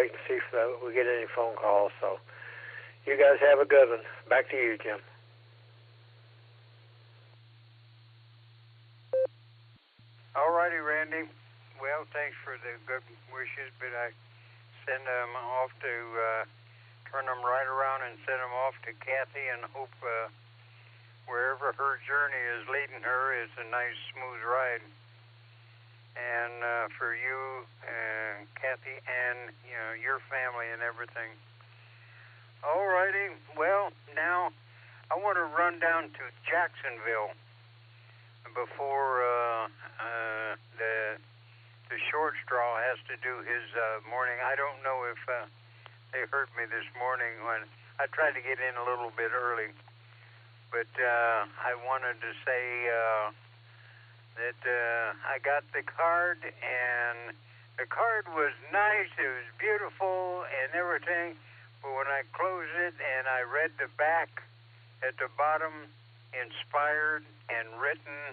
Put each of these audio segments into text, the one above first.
wait and see if we get any phone calls. So you guys have a good one. Back to you, Jim. All righty, Randy. Well, thanks for the good wishes, but I send them off to turn them right around and send them off to Kathy, and hope wherever her journey is leading her is a nice, smooth ride. And for you, Kathy, and your family and everything. All righty. Well, now I want to run down to Jacksonville before the short straw has to do his morning. I don't know if they heard me this morning when I tried to get in a little bit early, but I wanted to say that I got the card, and the card was nice. It was beautiful and everything, but when I closed it and I read the back at the bottom, inspired and written,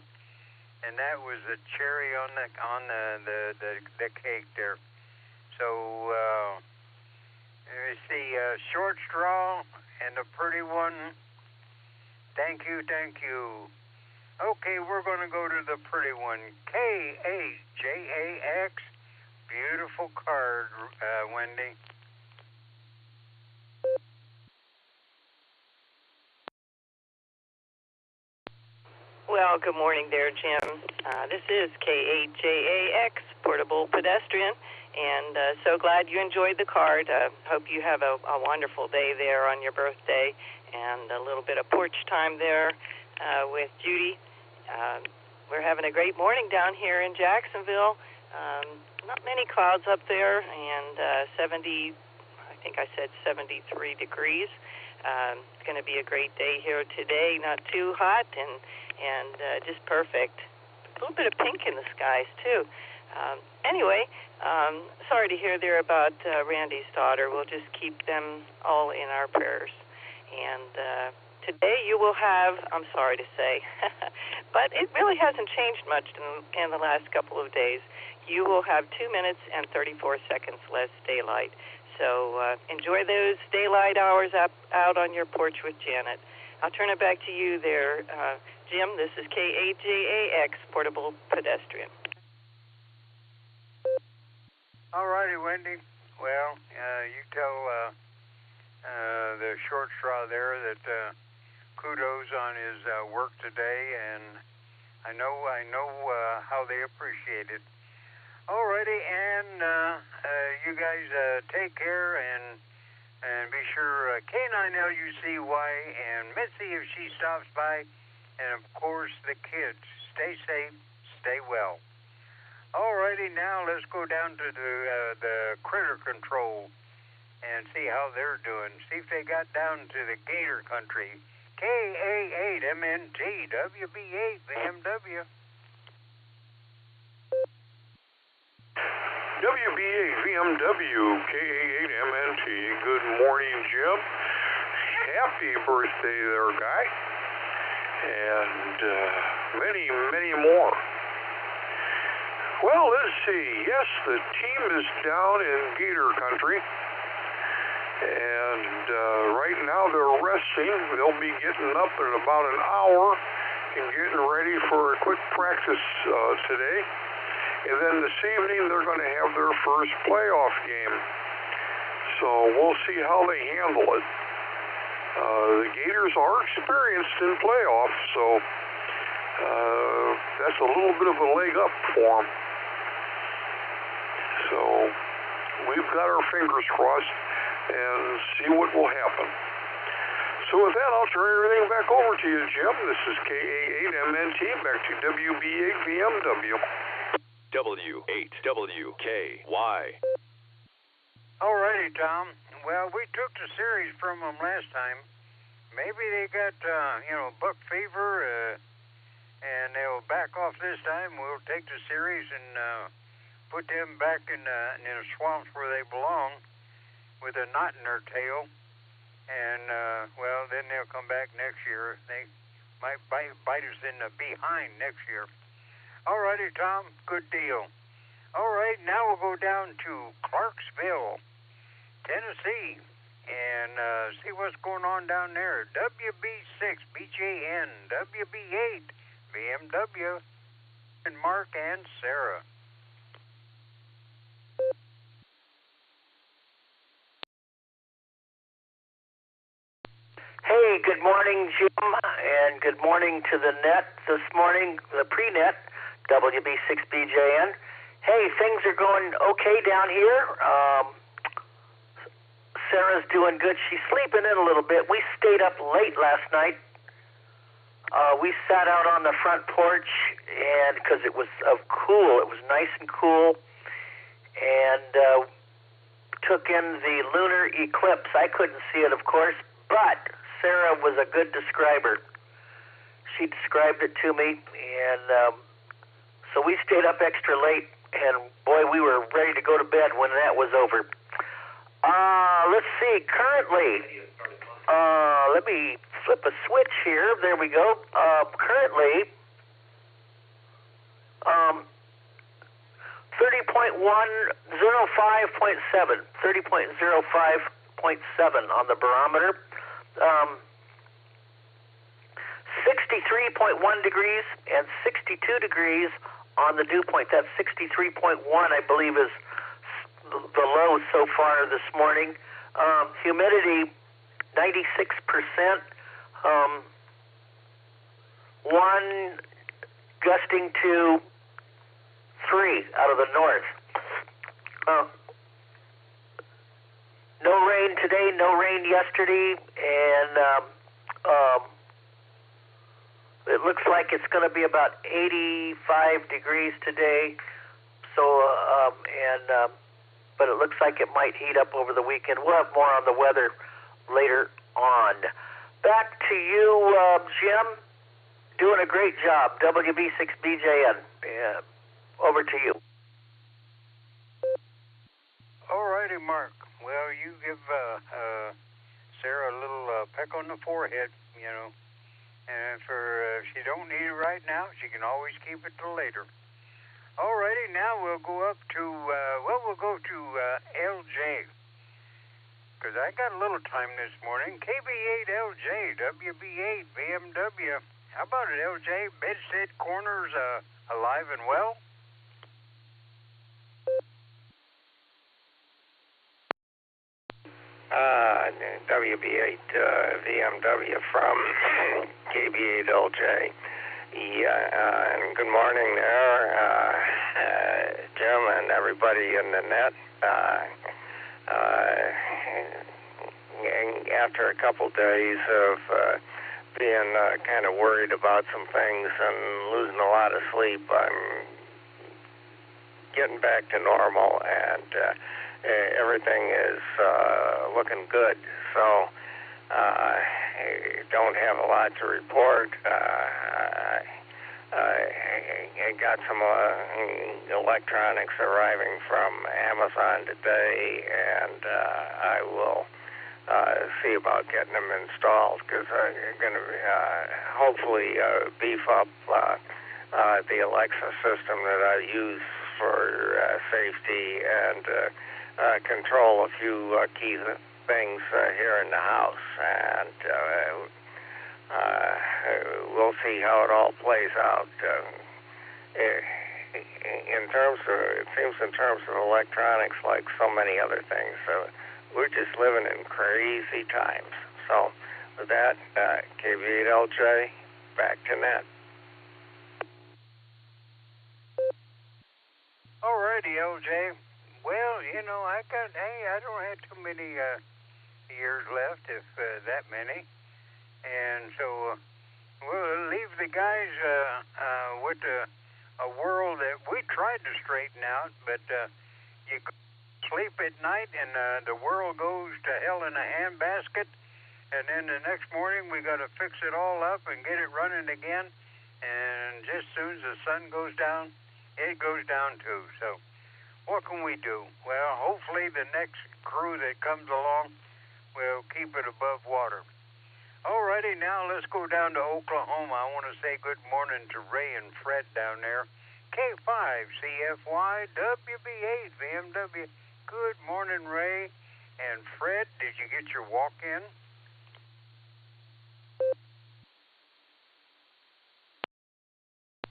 and that was the cherry on the cake there. So let me see, short straw and a pretty one. Thank you. Okay, we're going to go to the pretty one. KAJAX. Beautiful card, Wendy. Well, good morning there, Jim. This is KAJAX, Portable Pedestrian, and so glad you enjoyed the card. Hope you have a wonderful day there on your birthday, and a little bit of porch time there with Judy. We're having a great morning down here in Jacksonville. Not many clouds up there, and 70, I think I said 73 degrees. It's going to be a great day here today, not too hot, and just perfect. A little bit of pink in the skies, too. Anyway, sorry to hear there about Randy's daughter. We'll just keep them all in our prayers. And today you will have, I'm sorry to say, but it really hasn't changed much in the last couple of days. You will have 2 minutes and 34 seconds less daylight. So enjoy those daylight hours out on your porch with Janet. I'll turn it back to you there, Jim. This is KAJAX, Portable Pedestrian. All righty, Wendy. Well, you tell the short straw there that kudos on his work today, and I know how they appreciate it. All righty, and you guys take care, and be sure K9LUCY and Mitzi if she stops by, and of course the kids. Stay safe, stay well. Alrighty, now let's go down to the critter control and see how they're doing. See if they got down to the gator country. KA8MNT WB8 BMW. WB8 BMW KA8MNT. Good morning, Jim. Happy birthday there, guy. And many more. Well, let's see. Yes, the team is down in Gator Country, and right now they're resting. They'll be getting up in about an hour and getting ready for a quick practice today. And then this evening they're going to have their first playoff game. So we'll see how they handle it. The Gators are experienced in playoffs, so that's a little bit of a leg up for them. So we've got our fingers crossed and see what will happen. So with that, I'll turn everything back over to you, Jim. This is KA8MNT, back to WB8BMW. W8WKY. All righty, Tom. Well, we took the series from them last time. Maybe they got, buck fever, and they'll back off this time. We'll take the series and put them back in the swamps where they belong with a knot in their tail. And, then they'll come back next year. They might bite us in the behind next year. All righty, Tom. Good deal. All right, now we'll go down to Clarksville. Tennessee, and see what's going on down there. WB6, BJN, WB8, BMW, and Mark and Sarah. Hey, good morning, Jim, and good morning to the net this morning, the pre-net, WB6BJN. Hey, things are going okay down here. Sarah's doing good. She's sleeping in a little bit. We stayed up late last night. We sat out on the front porch, and because it was cool, it was nice and cool, and took in the lunar eclipse. I couldn't see it, of course, but Sarah was a good describer. She described it to me, and so we stayed up extra late, and boy, we were ready to go to bed when that was over. Let's see, currently, let me flip a switch here. There we go. Currently, 30.105.7, 30.05.7 on the barometer. 63.1 degrees and 62 degrees on the dew point. That's 63.1, I believe, is the low so far this morning. Humidity, 96%. 1 gusting to 3 out of the north. No rain today, no rain yesterday, and it looks like it's going to be about 85 degrees today. So, but it looks like it might heat up over the weekend. We'll have more on the weather later on. Back to you, Jim. Doing a great job. WB6BJN. Over to you. All righty, Mark. Well, you give Sarah a little peck on the forehead, you know. And if she don't need it right now, she can always keep it till later. All righty, now we'll go up to, we'll go to LJ. Because I got a little time this morning. KB8LJ, WB8, BMW. How about it, LJ? Bedstead Corners alive and well? WB8 VMW from KB8LJ. Yeah, and good morning there, Jim and everybody in the net. After a couple days of being kind of worried about some things and losing a lot of sleep, I'm getting back to normal, and everything is looking good. So I don't have a lot to report. I got some electronics arriving from Amazon today, and I will see about getting them installed, because I'm going to hopefully beef up the Alexa system that I use for safety and control a few key things here in the house, and we'll see how it all plays out. In terms of electronics, like so many other things, we're just living in crazy times. So with that, KB8LJ, back to net. Alrighty, LJ. Well, you know, I don't have too many years left, if that many. And so we'll leave the guys with a world that we tried to straighten out, but you sleep at night and the world goes to hell in a handbasket, and then the next morning we got to fix it all up and get it running again, and just as soon as the sun goes down, it goes down too. So what can we do? Well, hopefully the next crew that comes along will keep it above water. Alrighty, now let's go down to Oklahoma. I want to say good morning to Ray and Fred down there. K5 CFY WB8 BMW. Good morning, Ray. And Fred, did you get your walk-in?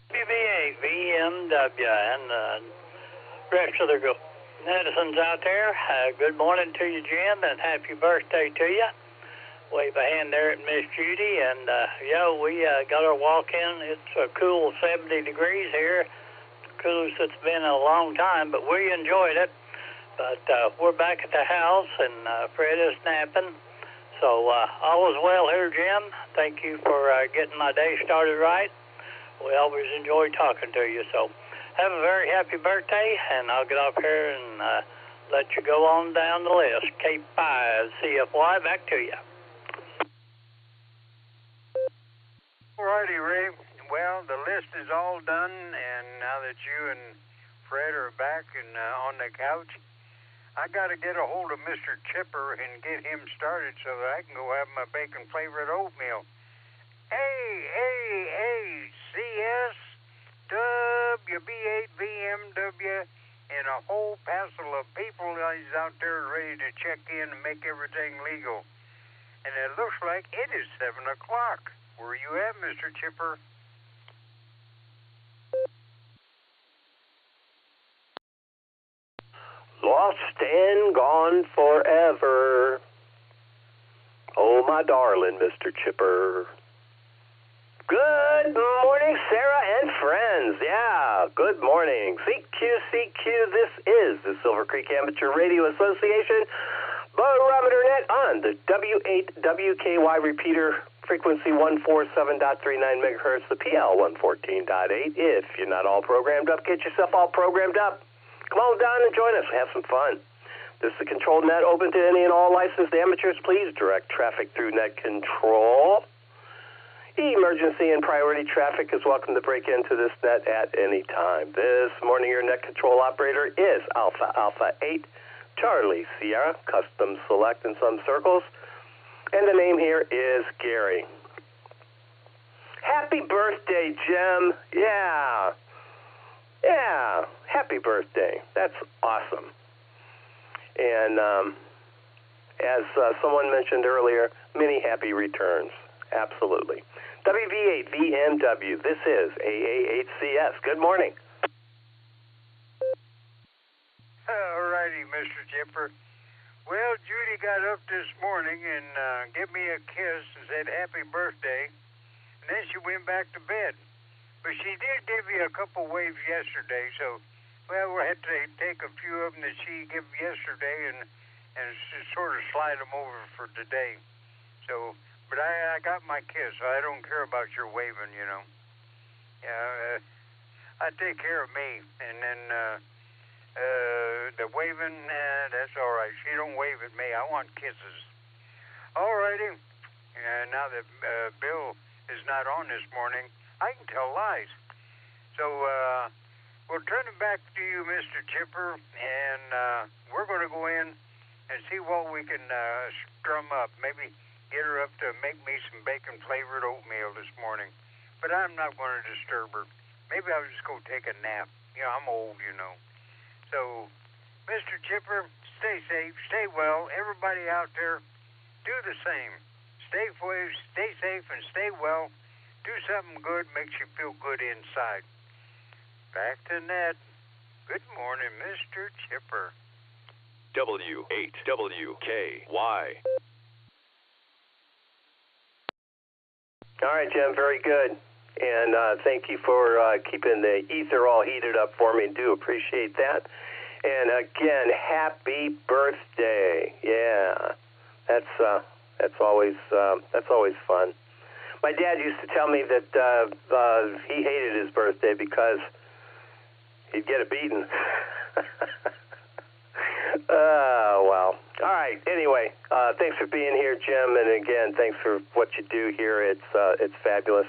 VA, VMW, and the rest of the netizens out there, good morning to you, Jim, and happy birthday to you. Wave a hand there at Miss Judy, and we got our walk-in. It's a cool 70 degrees here, the coolest it's been in a long time, but we enjoyed it. But we're back at the house, and Fred is napping. So all is well here, Jim. Thank you for getting my day started right. We always enjoy talking to you. So have a very happy birthday, and I'll get off here and let you go on down the list. K5 CFY, back to you. All righty, Ray. Well, the list is all done, and now that you and Fred are back and on the couch, I got to get a hold of Mr. Chipper and get him started so that I can go have my bacon-flavored oatmeal. Hey, CS, WB8, VMW, and a whole passel of people is out there ready to check in and make everything legal. And it looks like it is 7 o'clock. Where you at, Mr. Chipper? Lost and gone forever. Oh, my darling, Mr. Chipper. Good morning, Sarah and friends. Yeah, good morning. CQ, this is the Silvercreek Amateur Radio Association, Barometer Net on the W8WKY repeater, frequency 147.39 megahertz, the PL 114.8. If you're not all programmed up, get yourself all programmed up. Come on down and join us. Have some fun. This is the control net open to any and all licensed amateurs. Please direct traffic through net control. Emergency and priority traffic is welcome to break into this net at any time. This morning, your net control operator is Alpha 8, Charlie Sierra, custom select in some circles. And the name here is Gary. Happy birthday, Jim. Yeah. Happy birthday. That's awesome. And as someone mentioned earlier, many happy returns. Absolutely. WV8 VMW, this is AA8CS. Good morning. All righty, Mr. Chipper. Well, Judy got up this morning and gave me a kiss and said happy birthday, and then she went back to bed. But she did give you a couple waves yesterday, so, well, we had to take a few of them that she gave yesterday and sort of slide them over for today. So, but I got my kiss, so I don't care about your waving, you know. Yeah, I take care of me, and then the waving, that's all right. She don't wave at me. I want kisses. All righty. And now that Bill is not on this morning, I can tell lies. So we'll turn it back to you, Mr. Chipper, and we're going to go in and see what we can strum up. Maybe get her up to make me some bacon-flavored oatmeal this morning. But I'm not going to disturb her. Maybe I'll just go take a nap. You know, I'm old, you know. So, Mr. Chipper, stay safe, stay well. Everybody out there, do the same. Stay safe and stay well. Do something good, makes you feel good inside. Back to Ned. Good morning, Mr. Chipper. W8WKY. All right, Jim, very good. And thank you for keeping the ether all heated up for me. Do appreciate that. And again, happy birthday. Yeah, that's always fun. My dad used to tell me that he hated his birthday because he'd get a beating. Well. All right. Anyway, thanks for being here, Jim. And again, thanks for what you do here. It's fabulous.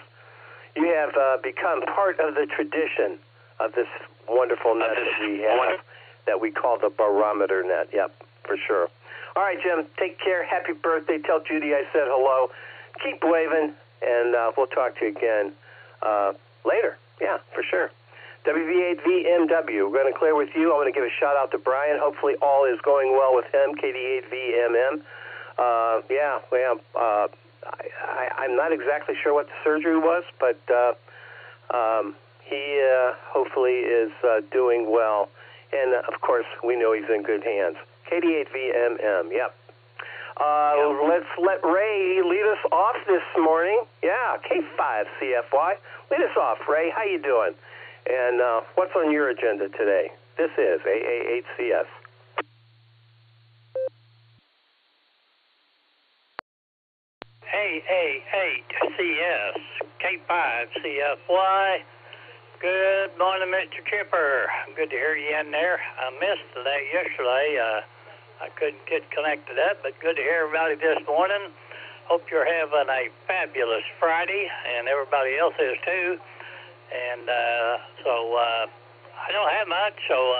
You have become part of the tradition of this wonderful net that we have, that we call the Barometer Net. Yep, for sure. All right, Jim, take care. Happy birthday. Tell Judy I said hello. Keep waving, and we'll talk to you again later. Yeah, for sure. WV8VMW. We're going to clear with you. I'm going to give a shout out to Brian. Hopefully all is going well with him. KD8VMM. I'm not exactly sure what the surgery was, but he hopefully is doing well. And, of course, we know he's in good hands. KD8VMM, yep. Let's let Ray lead us off this morning. Yeah, K5CFY. Lead us off, Ray. How you doing? And what's on your agenda today? This is AA8CS. AA8CS, K5CFY. Good morning, Mr. Chipper. Good to hear you in there. I missed that yesterday. I couldn't get connected up, but good to hear everybody this morning. Hope you're having a fabulous Friday, and everybody else is too. And I don't have much, so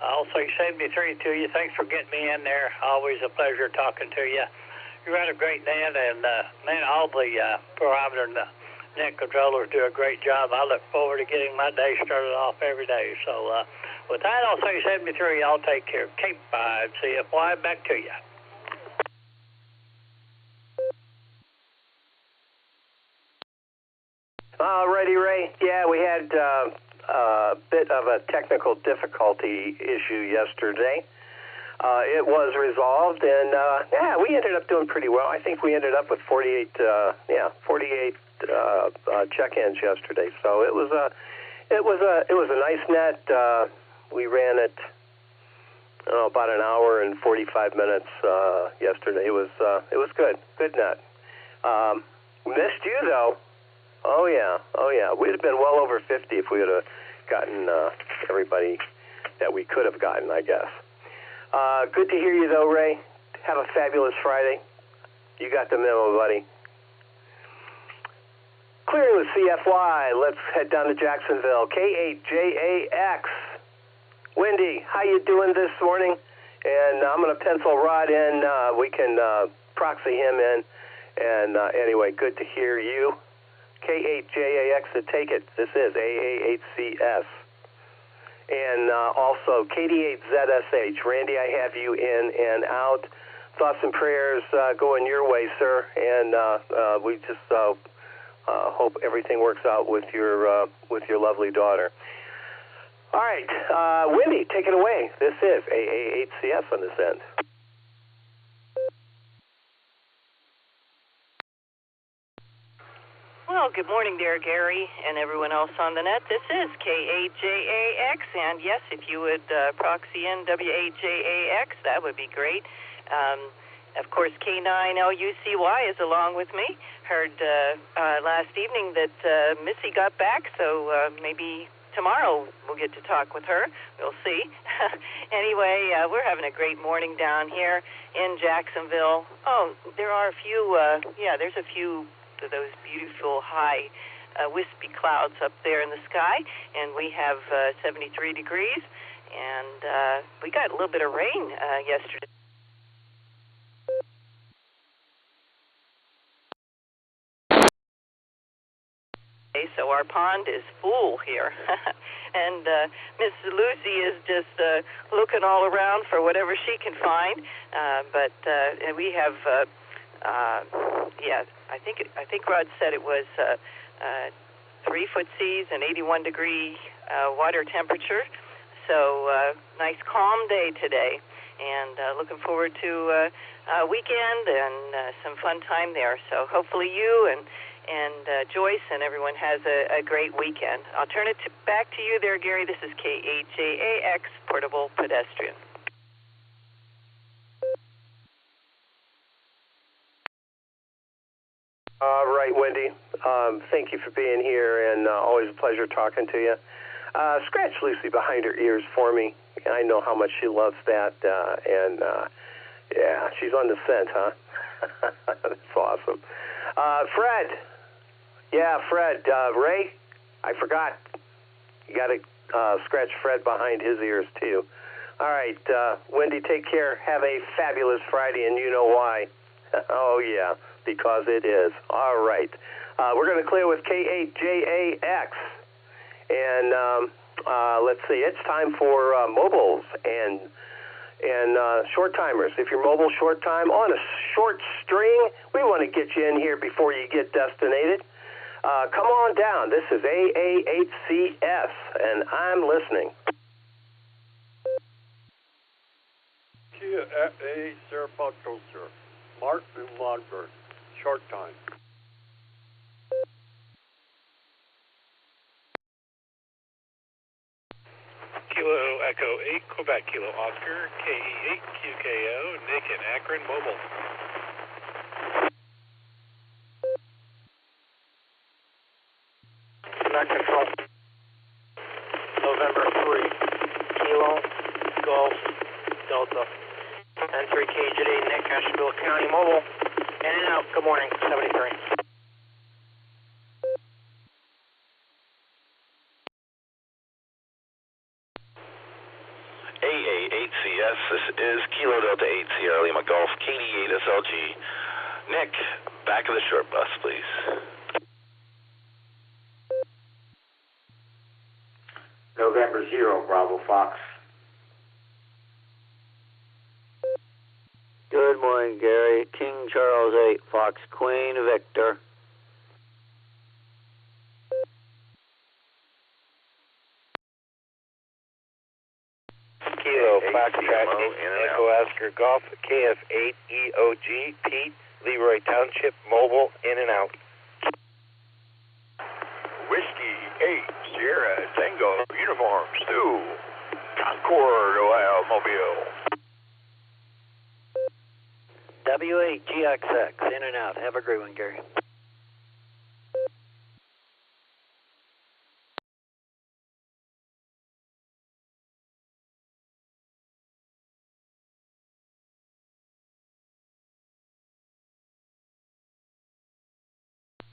I'll say 73 to you. Thanks for getting me in there. Always a pleasure talking to you. You run a great net, and man, all the Barometer Net controllers do a great job. I look forward to getting my day started off every day. So with that, I'll say 73. I'll take care. K5CFY, back to you. All righty, Ray. Yeah, we had a bit of a technical difficulty issue yesterday. It was resolved, and we ended up doing pretty well. I think we ended up with 48 check-ins yesterday. So it was a nice net. We ran it about an hour and 45 minutes yesterday. It was good net. Missed you though. Oh yeah. We'd have been well over 50 if we would have gotten everybody that we could have gotten, I guess. Good to hear you, though, Ray. Have a fabulous Friday. You got the memo, buddy. Clearing with CFY. Let's head down to Jacksonville. K8JAX. Wendy, how you doing this morning? And I'm going to pencil Rod in. We can proxy him in. And anyway, good to hear you. K8JAX to take it. This is AA8CS. And also KD8ZSH. Randy, I have you in and out. Thoughts and prayers going your way, sir. And we just hope everything works out with your lovely daughter. All right, Wendy, take it away. This is AA8CS on this end. Well, good morning there, Gary, and everyone else on the net. This is K8JAX, and yes, if you would proxy in W8JAX, that would be great. Of course, K9LUCY is along with me. Heard last evening that Missy got back, so maybe tomorrow we'll get to talk with her. We'll see. Anyway, we're having a great morning down here in Jacksonville. Oh, there are a few, there's a few of those beautiful high wispy clouds up there in the sky, and we have 73 degrees, and we got a little bit of rain yesterday. So our pond is full here, and Miss Lucy is just looking all around for whatever she can find. But we have, I think Rod said it was 3-foot seas and 81-degree water temperature. So nice calm day today, and looking forward to a weekend and some fun time there. So hopefully you and Joyce and everyone has a great weekend. I'll turn it back to you there, Gary. This is K8JAX, Portable Pedestrian. All right, Wendy. Thank you for being here, and always a pleasure talking to you. Scratch Lucy behind her ears for me. I know how much she loves that, and she's on the scent, huh? That's awesome. Fred. Yeah, Fred. Ray, I forgot. You got to scratch Fred behind his ears, too. All right, Wendy, take care. Have a fabulous Friday, and you know why. Oh, yeah, because it is. All right. We're going to clear with K8JAX. And let's see, it's time for mobiles and short timers. If you're mobile short time on a short string, we want to get you in here before you get destinated. Come on down. This is AA8CS, and I'm listening. Kia A. Sierra Foxtrot, sir. Mark in Lodberg. Short time. Kilo Echo 8, Quebec Kilo Oscar, KE8 QKO, Nick in Akron Mobile. Quebec Control. November 3, Kilo, Golf, Delta, and 3 KGD, Nick, Asheville County Mobile. In and out, good morning, 73. AA8CS, this is Kilo Delta 8 Sierra Lima Golf, KD8 SLG. Nick, back of the short bus, please. November 0, Bravo Fox. Good morning, Gary. King Charles 8, Fox Queen Victor. Kilo Foxtrot Echo Oscar Golf, KF8 EOG, Pete, Leroy Township, Mobile, in and out. Whiskey 8, Sierra Tango, Uniform, Stu, Concord, Ohio, Mobile. W8GXX, in and out. Have a great one, Gary.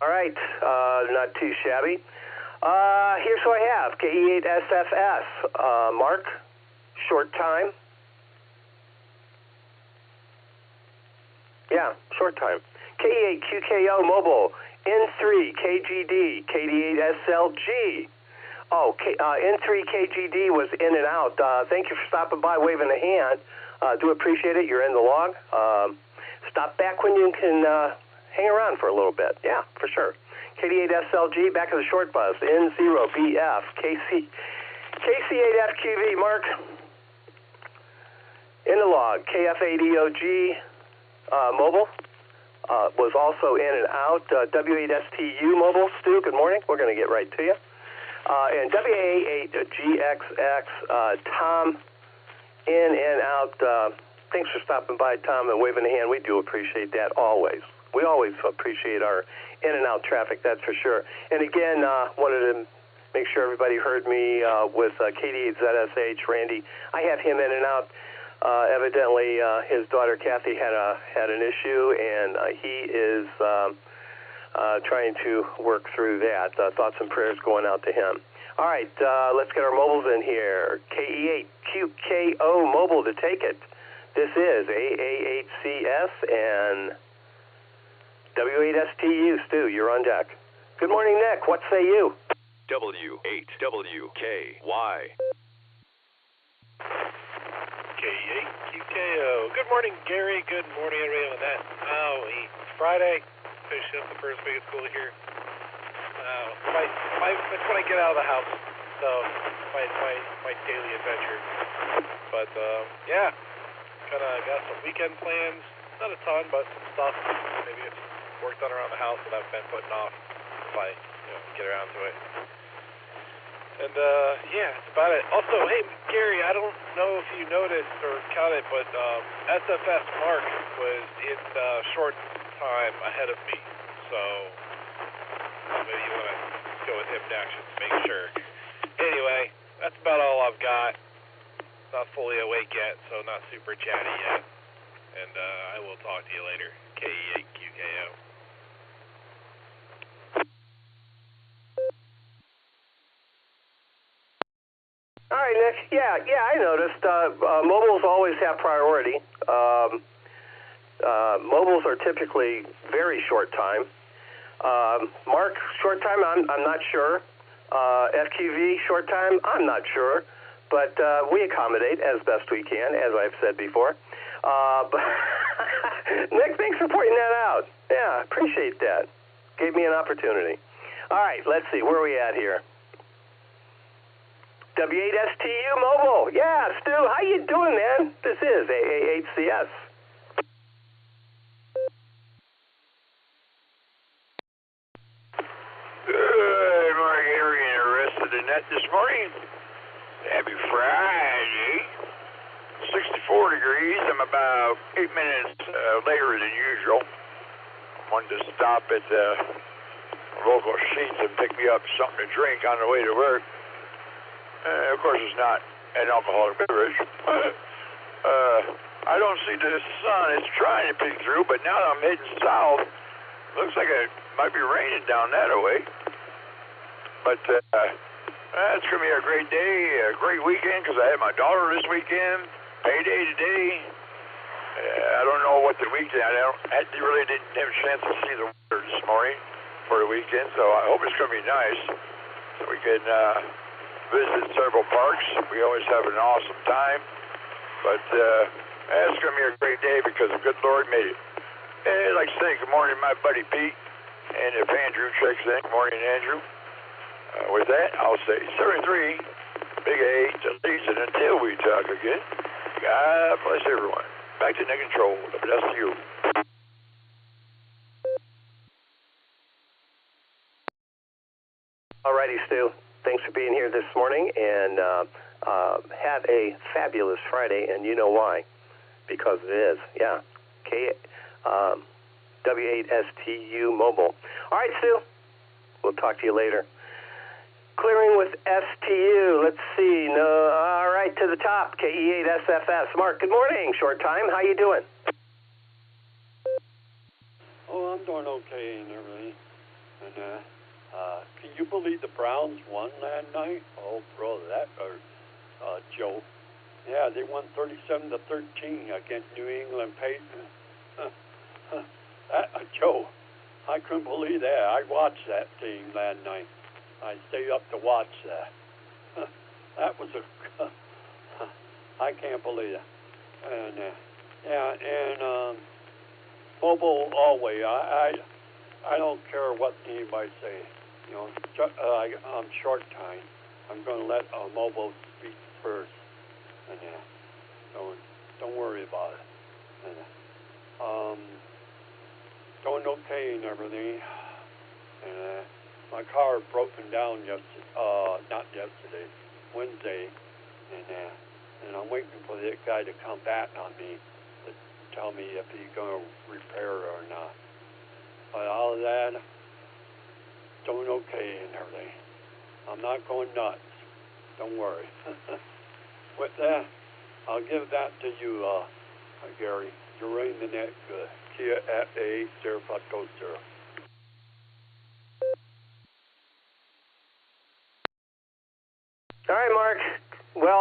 All right, not too shabby. Here's who I have. KE8SFS. Mark, short time. Yeah, short time. KE8QKO Mobile. N3 KGD. KD8SLG. Oh, N3 KGD was in and out. Thank you for stopping by, waving a hand. Do appreciate it. You're in the log. Stop back when you can hang around for a little bit. Yeah, for sure. KD8SLG, back of the short bus. N0BF. KC8FQV, Mark. In the log. KF8EOG Mobile. Was also in and out. W8STU Mobile. Stu, good morning. We're going to get right to you. And WA8GXX, Tom, in and out. Thanks for stopping by, Tom, and waving a hand. We do appreciate that always. We always appreciate our in and out traffic, that's for sure. And again, wanted to make sure everybody heard me with KD8ZSH, Randy. I have him in and out. Evidently, his daughter Kathy had an issue, and he is trying to work through that. Thoughts and prayers going out to him. All right, let's get our mobiles in here. KE8QKO Mobile to take it. This is AA8CS and W8STU. Stu, you're on deck. Good morning, Nick. What say you? W8WKY. K8QKO. Good morning, Gary. Good morning, everybody on that. It's Friday. Finishing up the first week of school here. That's when I get out of the house. So, my daily adventure. But, yeah. Got some weekend plans. Not a ton, but some stuff. Maybe it's work done around the house that I've been putting off if I get around to it. And, yeah, that's about it. Also, hey, Gary, I don't know if you noticed or counted, but SFS Mark was in short time ahead of me. So, maybe you want to go with him next just to make sure. Anyway, that's about all I've got. Not fully awake yet, so not super chatty yet. And I will talk to you later. KE8QKO. All right, Nick. Yeah, I noticed. Mobiles always have priority. Mobiles are typically very short time. Mark, short time, I'm not sure. FQV, short time, I'm not sure. But we accommodate as best we can, as I've said before. But Nick, thanks for pointing that out. Yeah, appreciate that. Gave me an opportunity. All right, let's see. Where are we at here? W8STU Mobile. Yeah, Stu, how you doing, man? This is AA8CS. Good morning, Henry, and the rest of the net this morning. Happy Friday. 64 degrees. I'm about 8 minutes later than usual. Wanted to stop at the local Sheets and pick me up something to drink on the way to work. Of course, it's not an alcoholic beverage. I don't see the sun. It's trying to peek through, but now that I'm heading south, looks like it might be raining down that way. But it's going to be a great day, a great weekend, because I had my daughter this weekend, payday today. I don't know what the weekend, I really didn't have a chance to see the weather this morning for the weekend, so I hope it's going to be nice. So we can visit several parks. We always have an awesome time. But it's going to be a great day because the good Lord made it. And I'd like to say good morning to my buddy Pete. And if Andrew checks in, good morning, Andrew. With that, I'll say 73, big A to Lisa, and until we talk again, God bless everyone. Back to Net Control. The best to you. All righty, Stu. Thanks for being here this morning, and have a fabulous Friday, and you know why. Because it is. Yeah. W8STU Mobile. All right, Stu. We'll talk to you later. Clearing with STU. Let's see. No, all right, to the top. KE8SFS. Mark, good morning. Short time. How you doing? Oh, I'm doing okay and everything. And can you believe the Browns won that night? Oh, brother, that hurt. Joe. Yeah, they won 37-13 against New England Patriots. Joe, I couldn't believe that. I watched that team that night. I stayed up to watch that. That was I can't believe it. And mobile always. I don't care what anybody say. You know, I'm short time. I'm going to let mobile speak first. And don't worry about it. And, going okay and everything. And my car broken down yesterday, Wednesday, and I'm waiting for that guy to come back on me to tell me if he's going to repair it or not. But all of that, doing okay and everything. I'm not going nuts. Don't worry. With that, I'll give that to you, Gary. You're running the net good. Kia at A, Sarah Foxtrot, Sarah. All right, Mark. Well,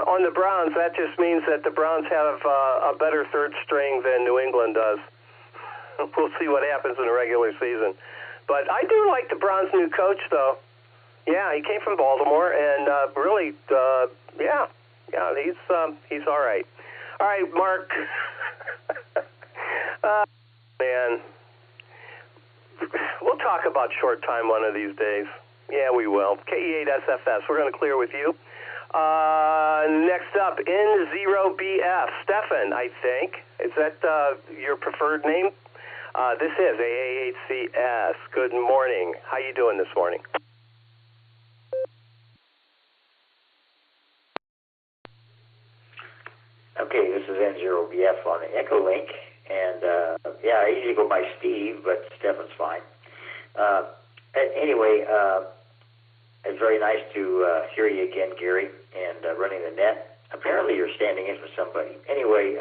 on the Browns, that just means that the Browns have a better third string than New England does. We'll see what happens in the regular season. But I do like the Browns' new coach, though. Yeah, he came from Baltimore, and really, yeah, he's all right. All right, Mark. Man, we'll talk about short time one of these days. Yeah, we will. KE8SFS. We're going to clear with you. Next up, N0BF. Stefan, I think. Is that your preferred name? This is AA8CS. Good morning. How you doing this morning? Okay, this is N0BF on the EchoLink. And, yeah, I usually go by Steve, but Stefan's fine. Anyway, it's very nice to hear you again, Gary, and running the net. Apparently you're standing in for somebody. Anyway,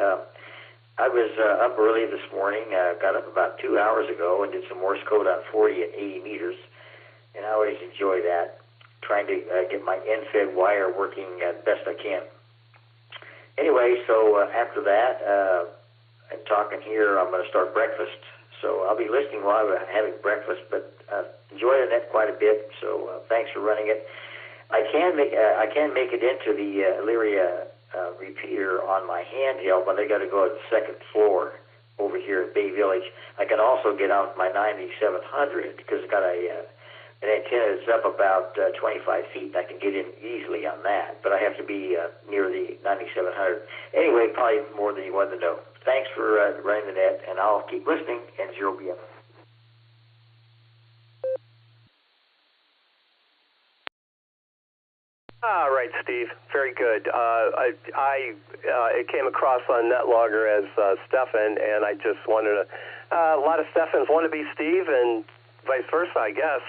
I was up early this morning, got up about 2 hours ago and did some Morse code on 40 and 80 meters, and I always enjoy that, trying to get my end-fed wire working as best I can. Anyway, so after that, and talking here, I'm going to start breakfast. So I'll be listening while I'm having breakfast, but enjoy the net quite a bit. So thanks for running it. I can make it into the Elyria repeater on my handheld, but I got to go to the second floor over here at Bay Village. I can also get out my 9700 because it's got an antenna that's up about 25 feet, and I can get in easily on that. But I have to be near the 9700. Anyway, probably more than you wanted to know. Thanks for running the net, and I'll keep listening, and 0BF. All right, Steve. Very good. It came across on NetLogger as Stefan, and I just wanted to. A lot of Stefans want to be Steve, and vice versa, I guess.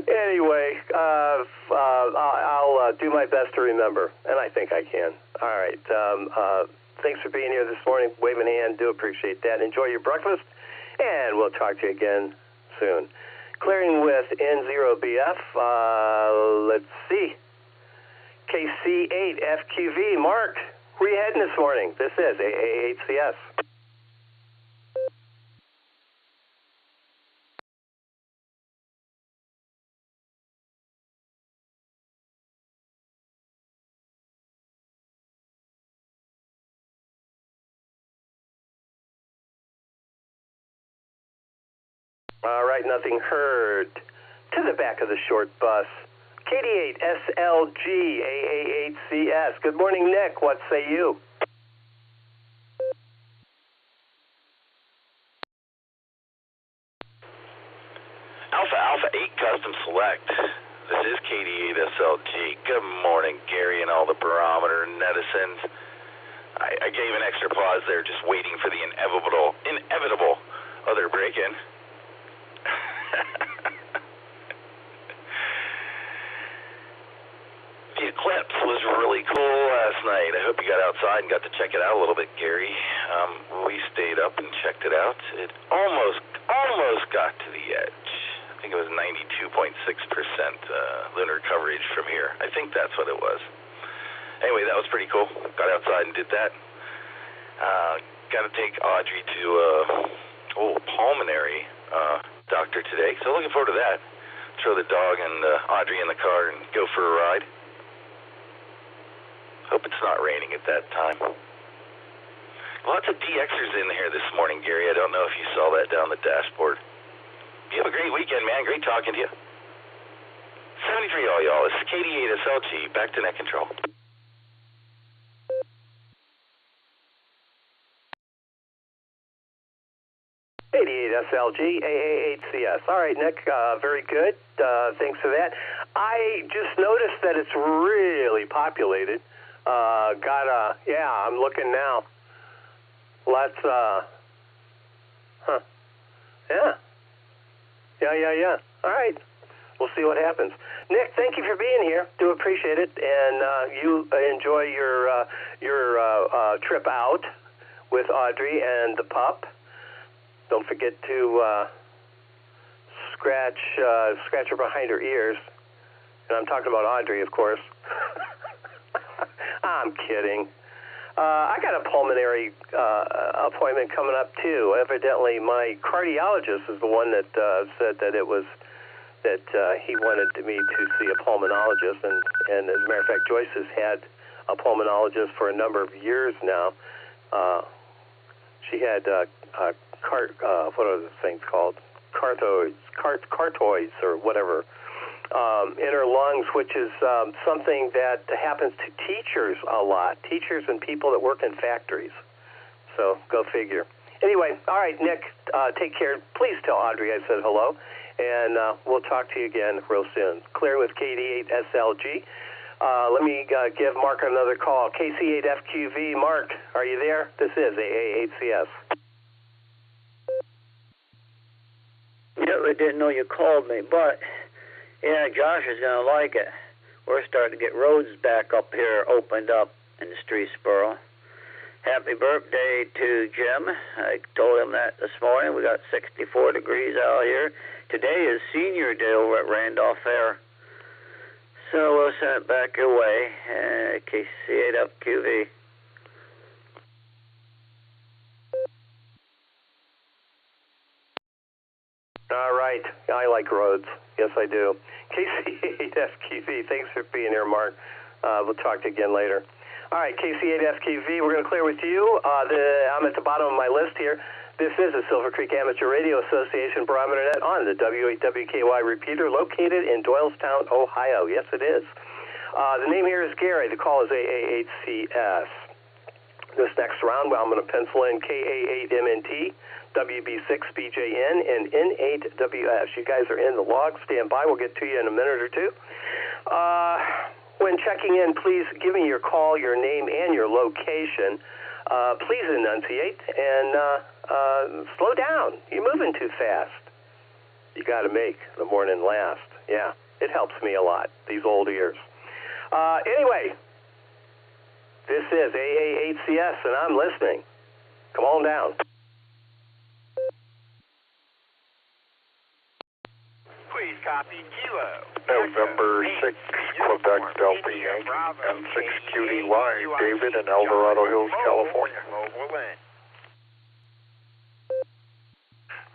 Anyway, I'll do my best to remember, and I think I can. All right. Thanks for being here this morning. Wave a hand. Do appreciate that. Enjoy your breakfast, and we'll talk to you again soon. Clearing with N0BF, let's see, KC8FQV. Mark, where are you heading this morning? This is AA8CS. All right, nothing heard. To the back of the short bus. KD8SLG AA8CS. Good morning, Nick. What say you? Alpha 8 Custom Select. This is KD8SLG. Good morning, Gary, and all the Barometer netizens. I gave an extra pause there, just waiting for the inevitable other break-in. The eclipse was really cool last night. I hope you got outside and got to check it out a little bit, Gary. We stayed up and checked it out. It almost got to the edge. I think it was 92.6% lunar coverage from here. I think that's what it was. Anyway, that was pretty cool. Got outside and did that. Got to take Audrey to pulmonary doctor today, so looking forward to that. Throw the dog and Audrey in the car and go for a ride. Hope it's not raining at that time. Lots of DXers in here this morning, Gary. I don't know if you saw that down the dashboard. You have a great weekend, man. Great talking to you. 73 all y'all. This is KD8SLG. Back to net control. KD8SLG AA8CS. All right, Nick. Very good. Thanks for that. I just noticed that it's really populated. I'm looking now. Let's, Yeah. All right. We'll see what happens. Nick, thank you for being here. Do appreciate it. And you enjoy your trip out with Audrey and the pup. Don't forget to scratch her behind her ears. And I'm talking about Audrey, of course. I'm kidding. I got a pulmonary appointment coming up too. Evidently, my cardiologist is the one that said that it was that he wanted me to see a pulmonologist, and as a matter of fact, Joyce has had a pulmonologist for a number of years now. She had what are the things called? Cartoids or whatever. In her lungs, which is something that happens to teachers a lot, teachers and people that work in factories. So go figure. Anyway, all right, Nick, take care. Please tell Audrey I said hello, and we'll talk to you again real soon. Clear with KD8SLG. Let me give Mark another call. KC8FQV. Mark, are you there? This is AA8CS. Yeah, I didn't know you called me, but yeah, Josh is going to like it. We're starting to get roads back up here opened up in the Streetsboro. Happy birthday to Jim. I told him that this morning. We got 64 degrees out here. Today is senior day over at Randolph Fair. So we'll send it back your way. KC8FQV. right. I like roads. Yes, I do. KC8FQV, thanks for being here, Mark. We'll talk to you again later. All right, KC8FQV, we're going to clear with you. I'm at the bottom of my list here. This is the Silvercreek Amateur Radio Association Barometer Net on the W8WKY repeater located in Doylestown, Ohio. Yes, it is. The name here is Gary. The call is AA8CS. This next round, I'm going to pencil in KA8MNT, WB6BJN, and N8WS. You guys are in the log. Stand by. We'll get to you in a minute or two. When checking in, please give me your call, your name, and your location. Please enunciate and slow down. You're moving too fast. You got to make the morning last. Yeah, it helps me a lot, these old ears. Anyway, this is AA8CS, and I'm listening. Come on down. Please copy Kilo. November 6, Quebec Delta Yankee, M6QDY, David in El Dorado Hills, California.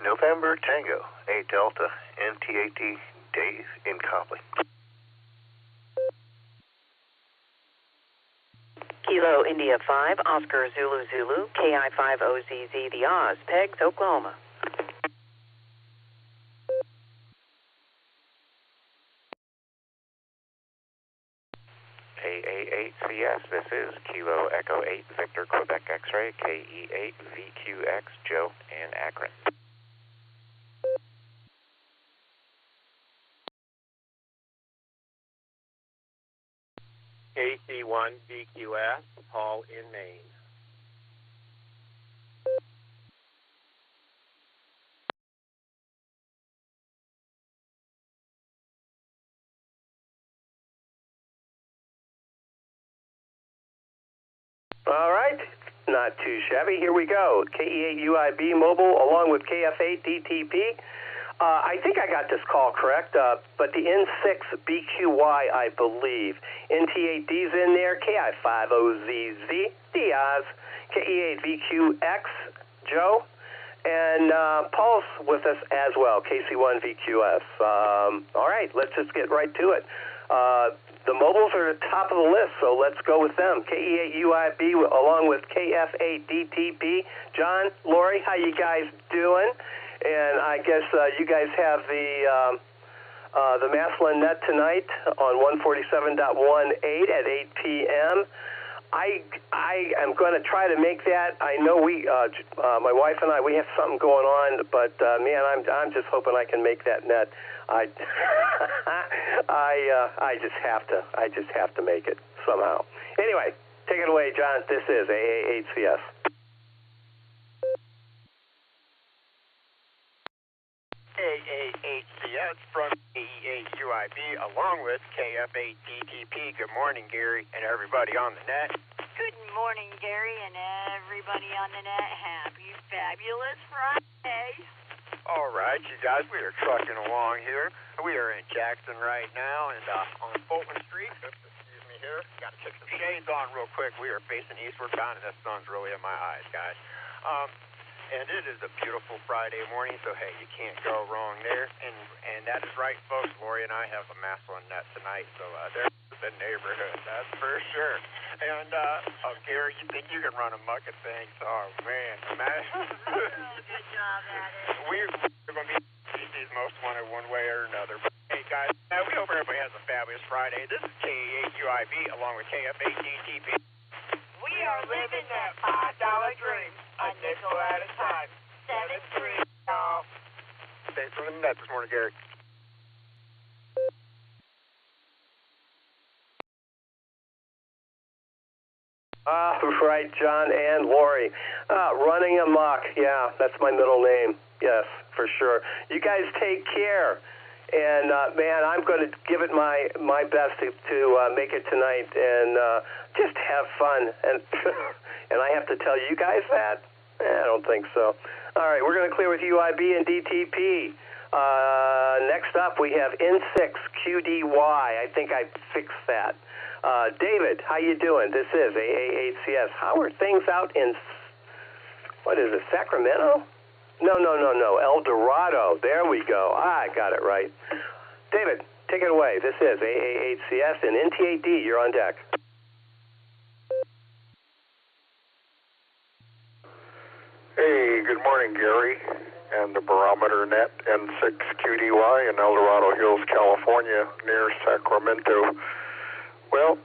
November Tango, 8 Delta, MT8D, Dave in Copley. Kilo India 5, Oscar Zulu Zulu, KI50ZZ, The Oz, Pegs, Oklahoma. AA8CS, this is Kilo Echo 8, Victor Quebec X-Ray, KE8 VQX, Joe in Akron. KC1 VQS, Paul in Maine. All right, not too shabby. Here we go. KE8UIB mobile along with KF8DTP. I think I got this call correct, but the N6BQY, I believe. NT8D's in there, KI50ZZ, Diaz, KE8VQX, Joe, and Paul's with us as well, KC1VQS. All right, let's just get right to it. The mobiles are at the top of the list, so let's go with them. KE8UIB along with KF8DTP. John, Lori, how you guys doing? And I guess you guys have the Maslin Net tonight on 147.18 at 8 p.m. I am going to try to make that. I know my wife and I, we have something going on, but man, I'm just hoping I can make that net. I just have to make it somehow. Anyway, take it away, John. This is AA8CS. AA8CS from KE8UIB along with KF8DTP. Good morning, Gary, and everybody on the net. Good morning, Gary, and everybody on the net. Happy fabulous Friday. All right, you guys, we are trucking along here. We are in Jackson right now and on Fulton Street. Excuse me here. Got to take some shades on real quick. We are facing eastward bound, and the sun's really in my eyes, guys. And it is a beautiful Friday morning, so hey, you can't go wrong there. And that is right, folks. Lori and I have a Maslin Net tonight, so there's the neighborhood, that's for sure. And Gary, you think you can run amok at things? Oh man, good job at it. We're going to be DC's most wanted one way or another. But hey guys, we hope everybody has a fabulous Friday. This is KE8UIB along with KF8DTP. We are living that $5 dream, a nickel at a time. 7-3, y'all. Thanks for the net this morning, Gary. Right, John and Lori. Running amok. Yeah, that's my middle name. Yes, for sure. You guys take care. And, man, I'm going to give it my best to make it tonight and just have fun. And and I have to tell you guys that? I don't think so. All right, we're going to clear with UIB and DTP. Next up, we have N6QDY. I think I fixed that. David, how you doing? This is AA8CS. How are things out in, what is it, Sacramento? No, El Dorado. There we go. I got it right. David, take it away. This is AA8CS and NT8D. You're on deck. Hey, good morning, Gary, and the Barometer Net N6QDY in El Dorado Hills, California, near Sacramento. Well,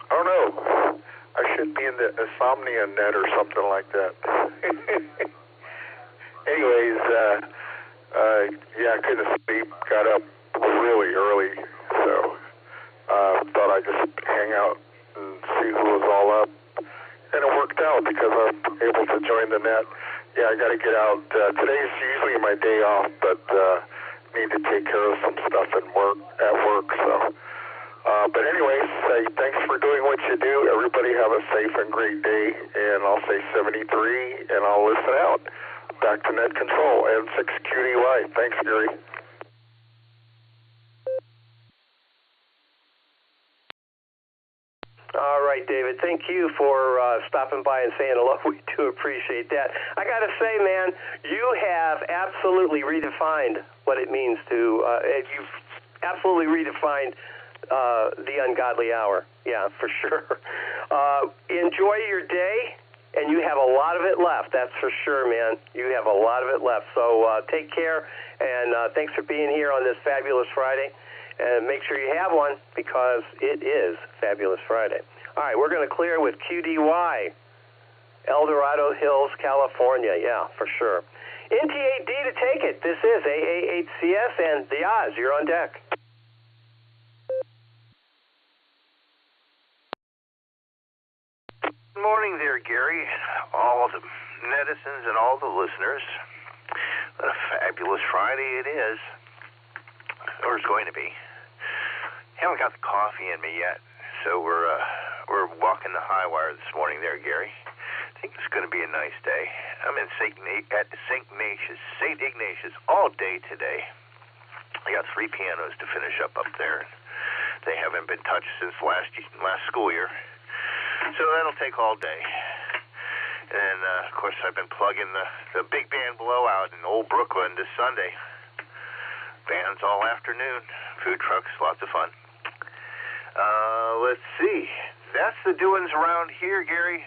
I don't know. I should be in the Insomnia Net or something like that. Anyways, I couldn't sleep. Got up really early, so thought I'd just hang out and see who was all up. And it worked out because I'm able to join the net. Yeah, I got to get out. Today's usually my day off, but need to take care of some stuff at work. So, but anyways, thanks for doing what you do. Everybody have a safe and great day. And I'll say 73, and I'll listen out. Back to net control and 6QDY. Thanks, Gary. All right, David. Thank you for stopping by and saying hello. We do appreciate that. I got to say, man, you have absolutely redefined what it means to. You've absolutely redefined the ungodly hour. Yeah, for sure. Enjoy your day, and you have a lot of it left. That's for sure, man. You have a lot of it left. So take care, and thanks for being here on this fabulous Friday. And make sure you have one because it is Fabulous Friday. All right, we're going to clear with QDY, El Dorado Hills, California. Yeah, for sure. NT8D to take it. This is AA8CS and the Oz. You're on deck. Good morning there, Gary. All the netizens and all the listeners. What a fabulous Friday it is. Or it's going to be. Haven't got the coffee in me yet, so we're walking the high wire this morning there, Gary. I think it's going to be a nice day. I'm in St. Ignatius all day today. I got 3 pianos to finish up there. They haven't been touched since last school year, so that'll take all day. And of course, I've been plugging the big band blowout in Old Brooklyn this Sunday. Bands all afternoon, food trucks, lots of fun. Let's see. That's the doings around here, Gary.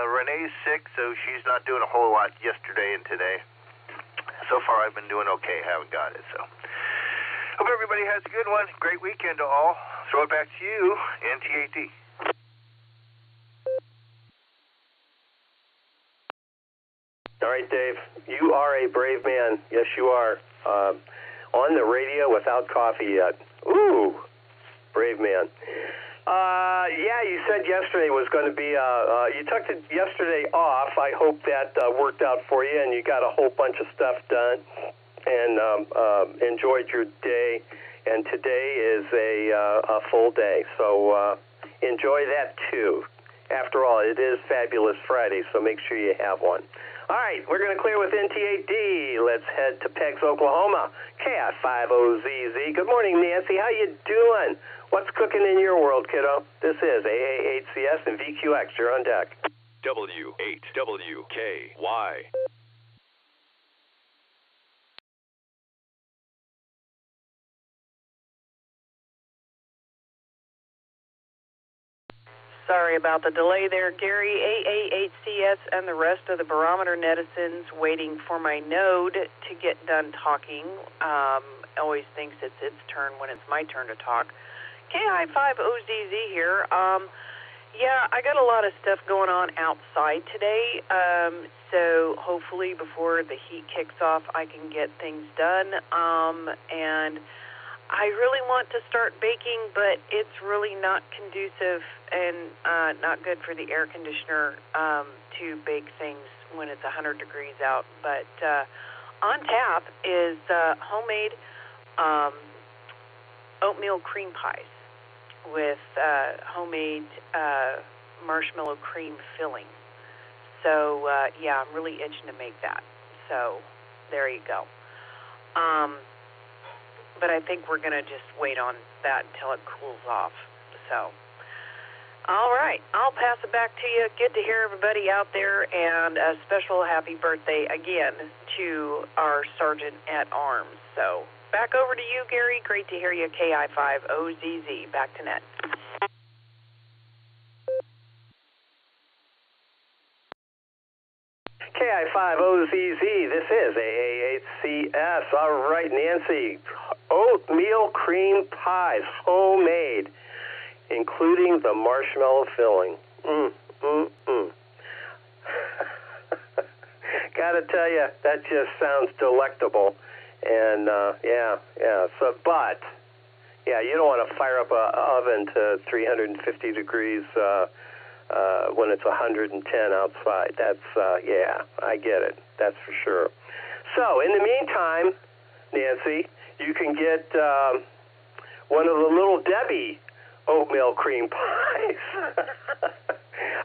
Renee's sick, so she's not doing a whole lot yesterday and today. So far, I've been doing okay. Haven't got it, so. Hope everybody has a good one. Great weekend to all. Throw it back to you, NT8D. All right, Dave. You are a brave man. Yes, you are. On the radio without coffee yet. Ooh, brave man. Yeah, you said yesterday was going to be, you took yesterday off. I hope that worked out for you and you got a whole bunch of stuff done and enjoyed your day. And today is a full day, so enjoy that too. After all, it is Fabulous Friday, so make sure you have one. All right, we're going to clear with NT8D. Let's head to Peggs, Oklahoma. KI50ZZ. Good morning, Nancy. How you doing? What's cooking in your world, kiddo? This is AA8CS and VQX. You're on deck. W8WKY. Sorry about the delay there, Gary. AA8CS and the rest of the Barometer netizens waiting for my node to get done talking. Always thinks it's its turn when it's my turn to talk. KI5OZZ here. Yeah, I got a lot of stuff going on outside today, so hopefully before the heat kicks off I can get things done. And I really want to start baking, but it's really not conducive and not good for the air conditioner to bake things when it's 100 degrees out. But on tap is homemade oatmeal cream pies with homemade marshmallow cream filling. So, yeah, I'm really itching to make that. So, there you go. But I think we're going to just wait on that until it cools off. So, All right. I'll pass it back to you. Good to hear everybody out there, and a special happy birthday again to our Sergeant at Arms. So back over to you, Gary. Great to hear you, KI5OZZ. Back to net. KI5OZZ, this is AA8CS. All right, Nancy, oatmeal cream pies, homemade, including the marshmallow filling. Gotta tell you, that just sounds delectable. And, you don't want to fire up an oven to 350 degrees when it's 110 outside. That's, I get it. That's for sure. So, in the meantime, Nancy, you can get one of the Little Debbie oatmeal cream pies.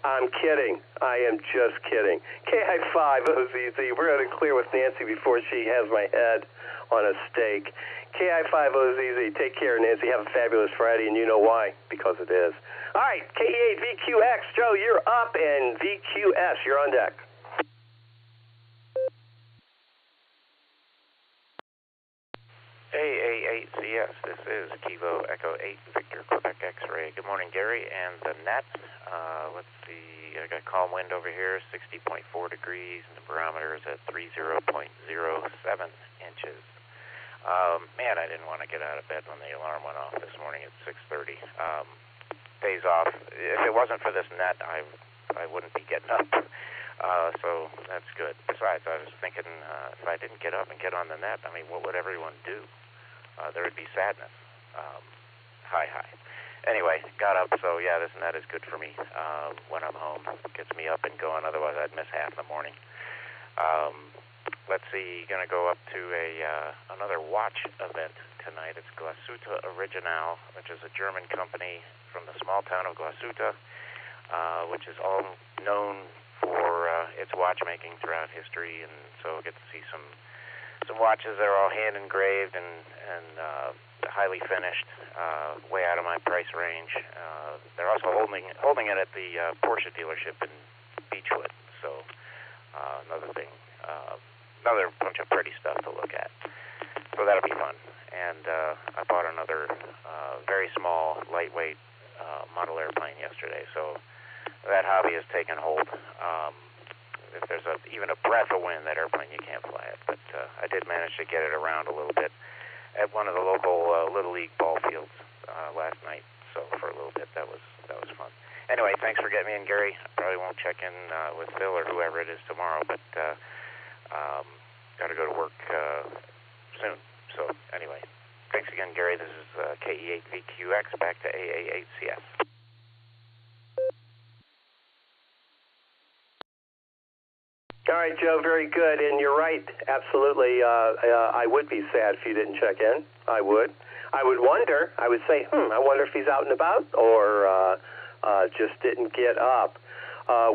I'm kidding. I am just kidding. KI5OZZ. We're going to clear with Nancy before she has my head on a stake. KI5OZZ. Take care, Nancy. Have a fabulous Friday, and you know why. Because it is. All right, KE8VQX. Joe, you're up, and VQS, you're on deck. AA8CS, this is Kilo Echo 8 Victor Quebec X-Ray. Good morning, Gary, and the net. Let's see, I got calm wind over here, 60.4 degrees, and the barometer is at 30.07 inches. Man, I didn't want to get out of bed when the alarm went off this morning at 6:30. Days off. If it wasn't for this net, I wouldn't be getting up. So that's good. Besides, I was thinking if I didn't get up and get on the net, I mean, what would everyone do? There would be sadness. Hi. Anyway, got up, so yeah, this net is good for me when I'm home. It gets me up and going, otherwise I'd miss half the morning. Let's see, going to go up to another watch event tonight. It's Glasuta Original, which is a German company from the small town of Glasuta, which is all known for its watchmaking throughout history, and so get to see some watches that are all hand engraved and highly finished, way out of my price range. They're also holding it at the Porsche dealership in Beechwood, so another thing, another bunch of pretty stuff to look at. So that'll be fun. And I bought another very small, lightweight model airplane yesterday, so that hobby has taken hold. If there's even a breath of wind, that airplane, you can't fly it. But I did manage to get it around a little bit at one of the local Little League ball fields last night. So for a little bit, that was fun. Anyway, thanks for getting me in, Gary. I probably won't check in with Phil or whoever it is tomorrow, but got to go to work soon. So anyway, thanks again, Gary. This is KE8VQX, back to AA8CS. All right, Joe, very good. And you're right, absolutely. I would be sad if you didn't check in. I would. I would wonder. I would say, I wonder if he's out and about or just didn't get up.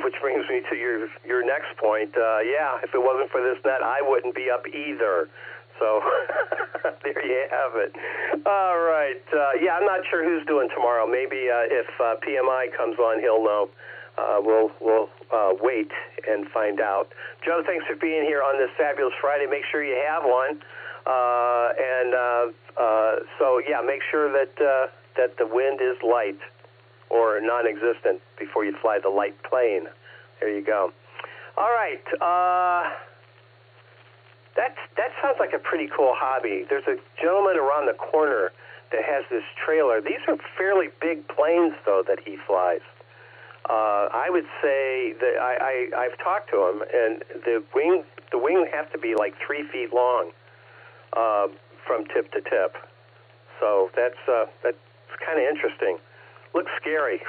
Which brings me to your next point. If it wasn't for this net, I wouldn't be up either. So there you have it. All right. I'm not sure who's doing tomorrow. Maybe if PMI comes on, he'll know. We'll wait and find out. Joe, thanks for being here on this fabulous Friday. Make sure you have one. Make sure that the wind is light or non-existent before you fly the light plane. There you go. All right. That sounds like a pretty cool hobby. There's a gentleman around the corner that has this trailer. These are fairly big planes, though, that he flies. I would say that I've talked to him, and the wing has to be like 3 feet long from tip to tip. So that's kind of interesting. Looks scary,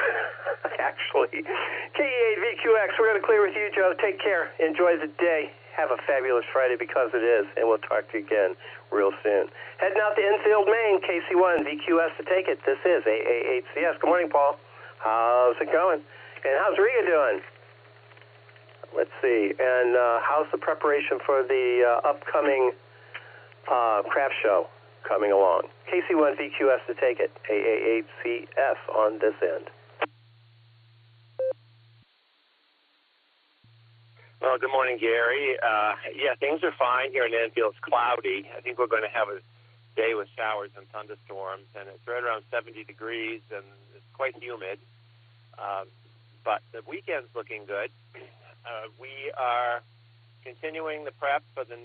actually. KE8VQX, we're going to clear with you, Joe. Take care. Enjoy the day. Have a fabulous Friday because it is, and we'll talk to you again real soon. Heading out to Enfield, Maine, KC1, VQS to take it. This is AA8CS. Good morning, Paul. How's it going? And how's Rita doing? Let's see. And how's the preparation for the upcoming craft show coming along? KC1 VQS to take it. AA8CS on this end. Well, good morning, Gary. Yeah, things are fine here in Enfield. It's cloudy. I think we're going to have a day with showers and thunderstorms, and it's right around 70 degrees, and it's quite humid. But the weekend's looking good. We are continuing the prep for the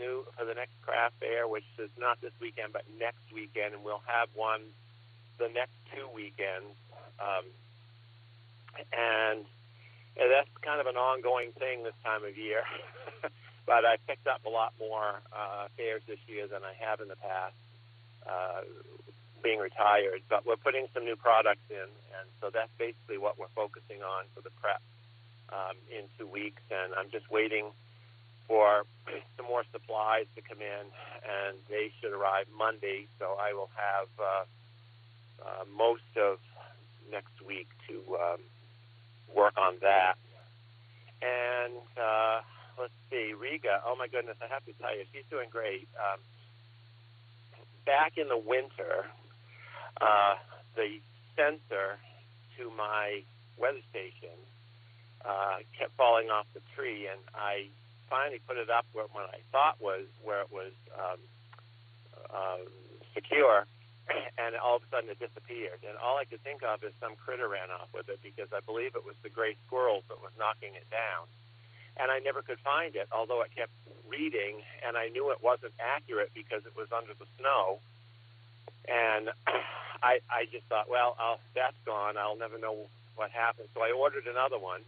next craft fair, which is not this weekend, but next weekend, and we'll have one the next 2 weekends. And that's kind of an ongoing thing this time of year. But I picked up a lot more fairs this year than I have in the past, being retired. But we're putting some new products in, and so that's basically what we're focusing on for the prep in 2 weeks. And I'm just waiting for some more supplies to come in, and they should arrive Monday. So I will have most of next week to work on that. And let's see, Riga, oh my goodness, I have to tell you, she's doing great. Back in the winter, the sensor to my weather station kept falling off the tree, and I finally put it up when I thought was where it was secure, and all of a sudden it disappeared. And all I could think of is some critter ran off with it, because I believe it was the gray squirrels that was knocking it down. And I never could find it, although it kept reading, and I knew it wasn't accurate because it was under the snow. And I just thought, well, that's gone. I'll never know what happened. So I ordered another one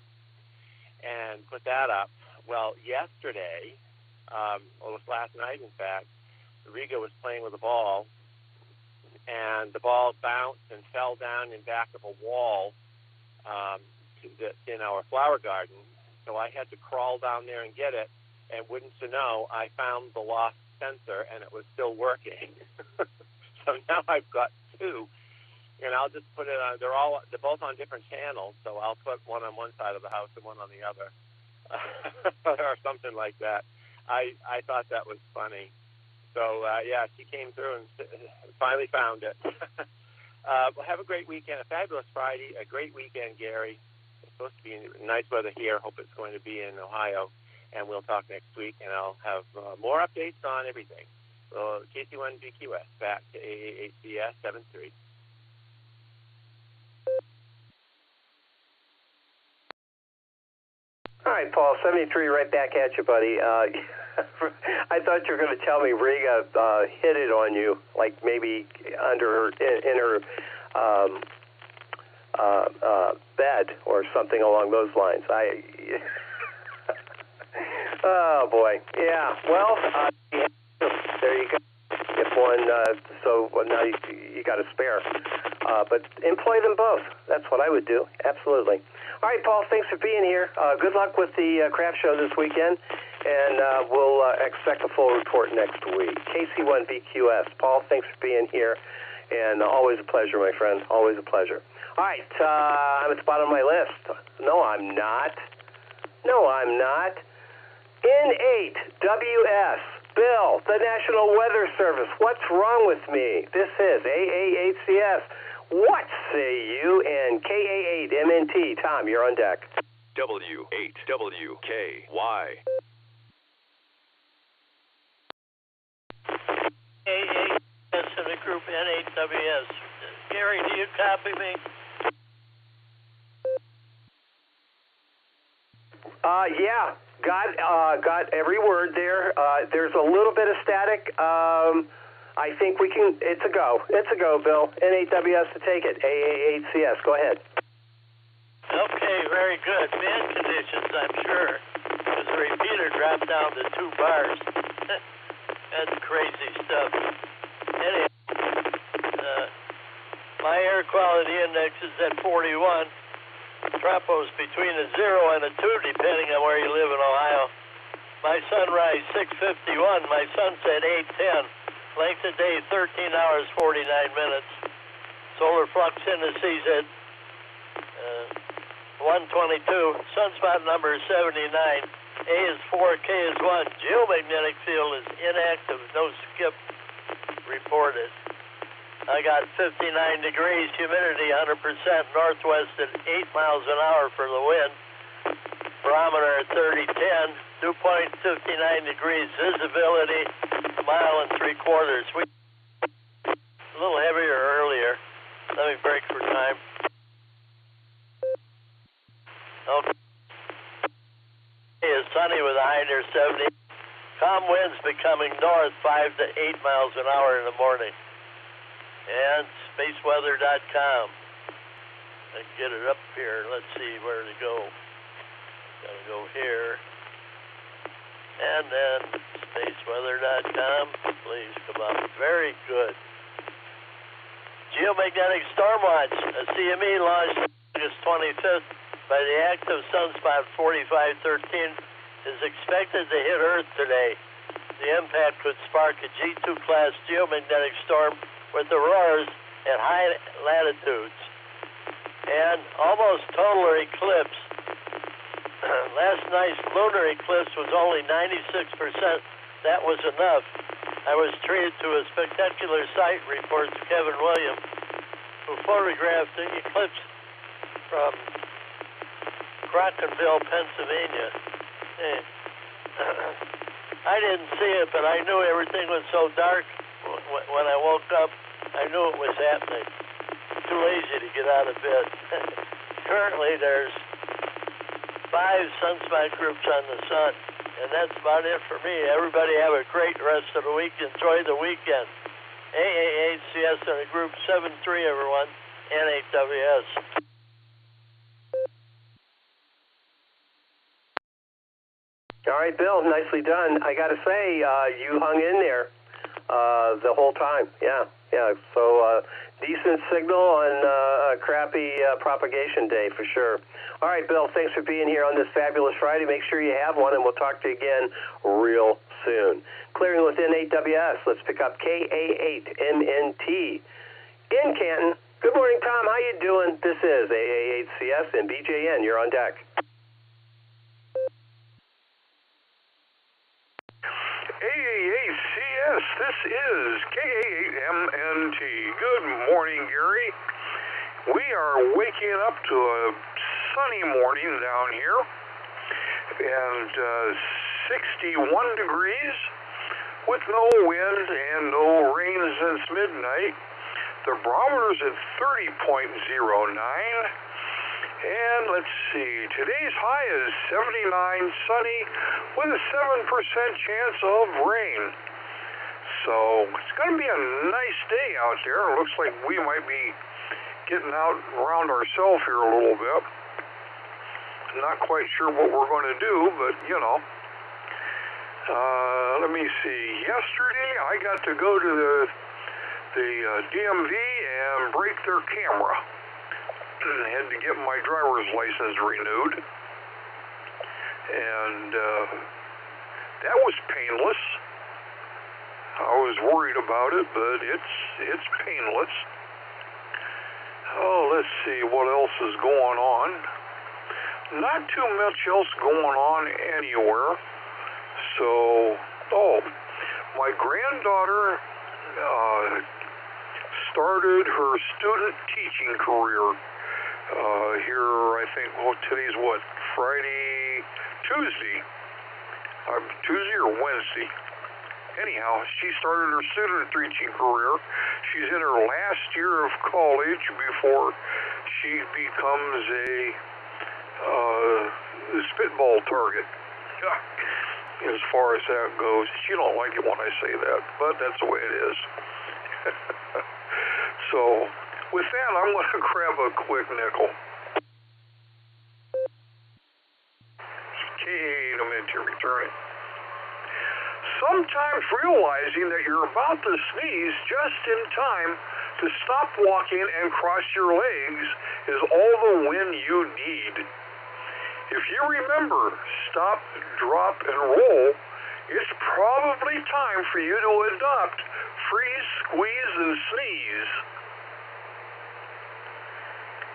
and put that up. Well, yesterday, it was last night, in fact, Riga was playing with a ball, and the ball bounced and fell down in back of a wall in our flower garden. So I had to crawl down there and get it, and wouldn't you know, I found the lost sensor, and it was still working. So now I've got two, and I'll just put it on. They're both on different channels, so I'll put one on one side of the house and one on the other, or something like that. I thought that was funny. So yeah, she came through and finally found it. Well, have a great weekend, a fabulous Friday, a great weekend, Gary. It's supposed to be nice weather here. Hope it's going to be in Ohio, and we'll talk next week, and I'll have more updates on everything. So KC1BQS, back to AAHCS 73. All right, Paul, 73, right back at you, buddy. I thought you were going to tell me Riga hit it on you, like maybe under in her bed or something along those lines. Oh boy, yeah. Well, there you go. If one, so now you got a spare. But employ them both. That's what I would do. Absolutely. All right, Paul, thanks for being here. Good luck with the craft show this weekend, and we'll expect a full report next week. KC1BQS. Paul, thanks for being here, and always a pleasure, my friend. Always a pleasure. All right, I'm at the bottom of my list. No, I'm not. N8WS. Bill, the National Weather Service. What's wrong with me? This is AAHCS. What say you? And KA8MNT. Tom, you're on deck. W8WKY. AAHCS and the group N8WS. Gary, do you copy me? Yeah. Got every word there. There's a little bit of static. I think we can. It's a go. Bill. N8WS to take it. AAHCS. Go ahead. Okay, very good. Bad conditions, I'm sure, because the repeater dropped down to 2 bars. That's crazy stuff. Anyway, my air quality index is at 41. Tropo's between a 0 and a 2, depending on where you live in Ohio. My sunrise 6:51. My sunset 8:10. Length of day 13 hours 49 minutes. Solar flux indices at 122. Sunspot number is 79. A is 4, K is 1. Geomagnetic field is inactive. No skip reported. I got 59 degrees, humidity 100%, northwest at 8 miles an hour for the wind. barometer at 3010, dew point 59 degrees, visibility a mile and 3/4. We a little heavier earlier. Let me break for time. Okay. It's sunny with a high near 70. Calm winds becoming north 5 to 8 miles an hour in the morning. And spaceweather.com. I can get it up here. Let's see where to go. Gotta go here. And then spaceweather.com. Please come up. Very good. Geomagnetic Storm Watch, a CME launched August 25th by the active sunspot 4513, is expected to hit Earth today. The impact could spark a G2 class geomagnetic storm with auroras at high latitudes and almost total eclipse. Last night's lunar eclipse was only 96%. That was enough. I was treated to a spectacular sight, reports Kevin Williams, who photographed the eclipse from Crotonville, Pennsylvania. I didn't see it, but I knew everything was so dark when I woke up. I knew it was happening. Too lazy to get out of bed. Currently, there's 5 sunspot groups on the sun, and that's about it for me. Everybody have a great rest of the week. Enjoy the weekend. AAHCS and a group 7-3, everyone. NHWS. All right, Bill, nicely done. I got to say, you hung in there the whole time. Yeah. So decent signal on a crappy propagation day for sure. All right, Bill, thanks for being here on this fabulous Friday. Make sure you have one, and we'll talk to you again real soon. Clearing within 8WS. Let's pick up KA8MNT in Canton. Good morning, Tom. How you doing? This is AAHCS and BJN. You're on deck. AAHCS, this is KA8MNT. Good morning, Gary. We are waking up to a sunny morning down here, and 61 degrees with no wind and no rain since midnight. The barometer's at 30.09. And let's see, today's high is 79, sunny, with a 7% chance of rain. So it's going to be a nice day out there. It looks like we might be getting out around ourselves here a little bit. Not quite sure what we're going to do, but you know. Let me see. Yesterday I got to go to the DMV and break their camera. Had to get my driver's license renewed, and that was painless. I was worried about it, but it's painless. Oh, let's see what else is going on. Not too much else going on anywhere. So, my granddaughter started her student teaching career. Here, I think, today's what, Tuesday or Wednesday. Anyhow, she started her student teaching career. She's in her last year of college before she becomes a spitball target. As far as that goes, she don't like it when I say that, but that's the way it is. So, with that, I'm going to grab a quick nickel. KA8MNT returning. Sometimes realizing that you're about to sneeze just in time to stop walking and cross your legs is all the wind you need. If you remember, stop, drop, and roll, it's probably time for you to adopt freeze, squeeze, and sneeze.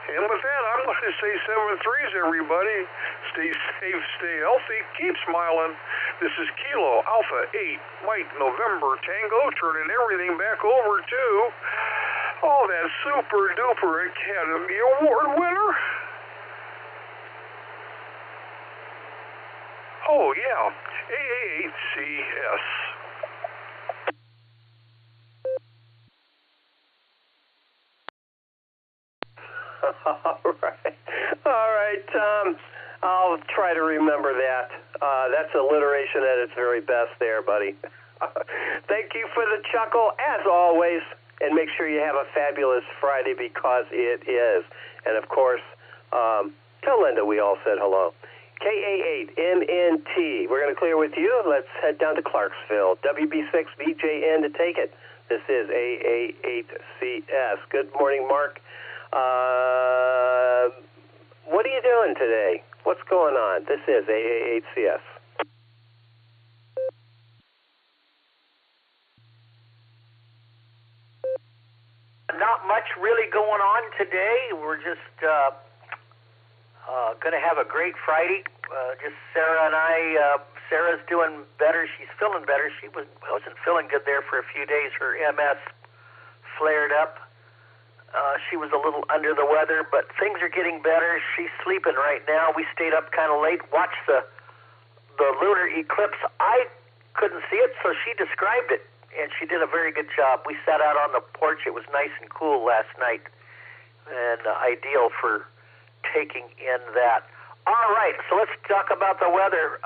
And with that, I'm going to say 7-3s, everybody. Stay safe, stay healthy, keep smiling. This is Kilo Alpha 8 Mike November Tango, turning everything back over to that super duper Academy Award winner. Oh, yeah, AACS. All right, Tom. I'll try to remember that. That's alliteration at its very best there, buddy. Thank you for the chuckle, as always, and make sure you have a fabulous Friday, because it is. And, of course, tell Linda we all said hello. KA8MNT. We're going to clear with you. Let's head down to Clarksville. WB6VJN to take it. This is AA8CS. Good morning, Mark. What are you doing today? What's going on? This is AA8CS. Not much really going on today. We're just going to have a great Friday. Just Sarah and I. Sarah's doing better. She's feeling better. She wasn't feeling good there for a few days. Her MS flared up. She was a little under the weather, but things are getting better. She's sleeping right now. We stayed up kind of late, watched the lunar eclipse. I couldn't see it, so she described it, and she did a very good job. We sat out on the porch. It was nice and cool last night, and ideal for taking in that. All right, so let's talk about the weather.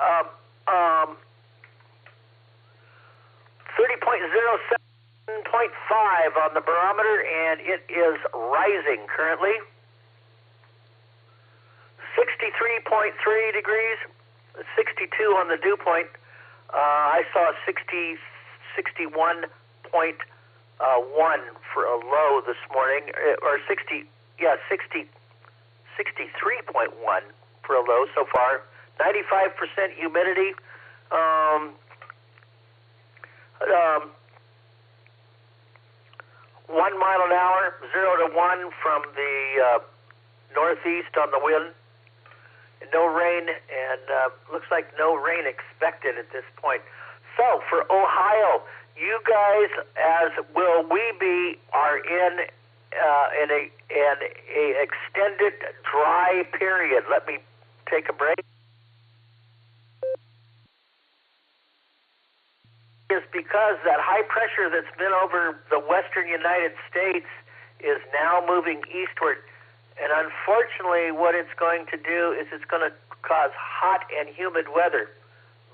30.07. 0.5 on the barometer, and it is rising currently. 63.3 degrees, 62 on the dew point. I saw 61.1 for a low this morning, or 63.1 for a low so far. 95% humidity. 1 mile an hour, 0 to 1 from the northeast on the wind. No rain, and looks like no rain expected at this point. So for Ohio, you guys, as will we be, are in a extended dry period. Let me take a break. Is because that high pressure that's been over the western United States is now moving eastward. And unfortunately, what it's going to do is it's going to cause hot and humid weather,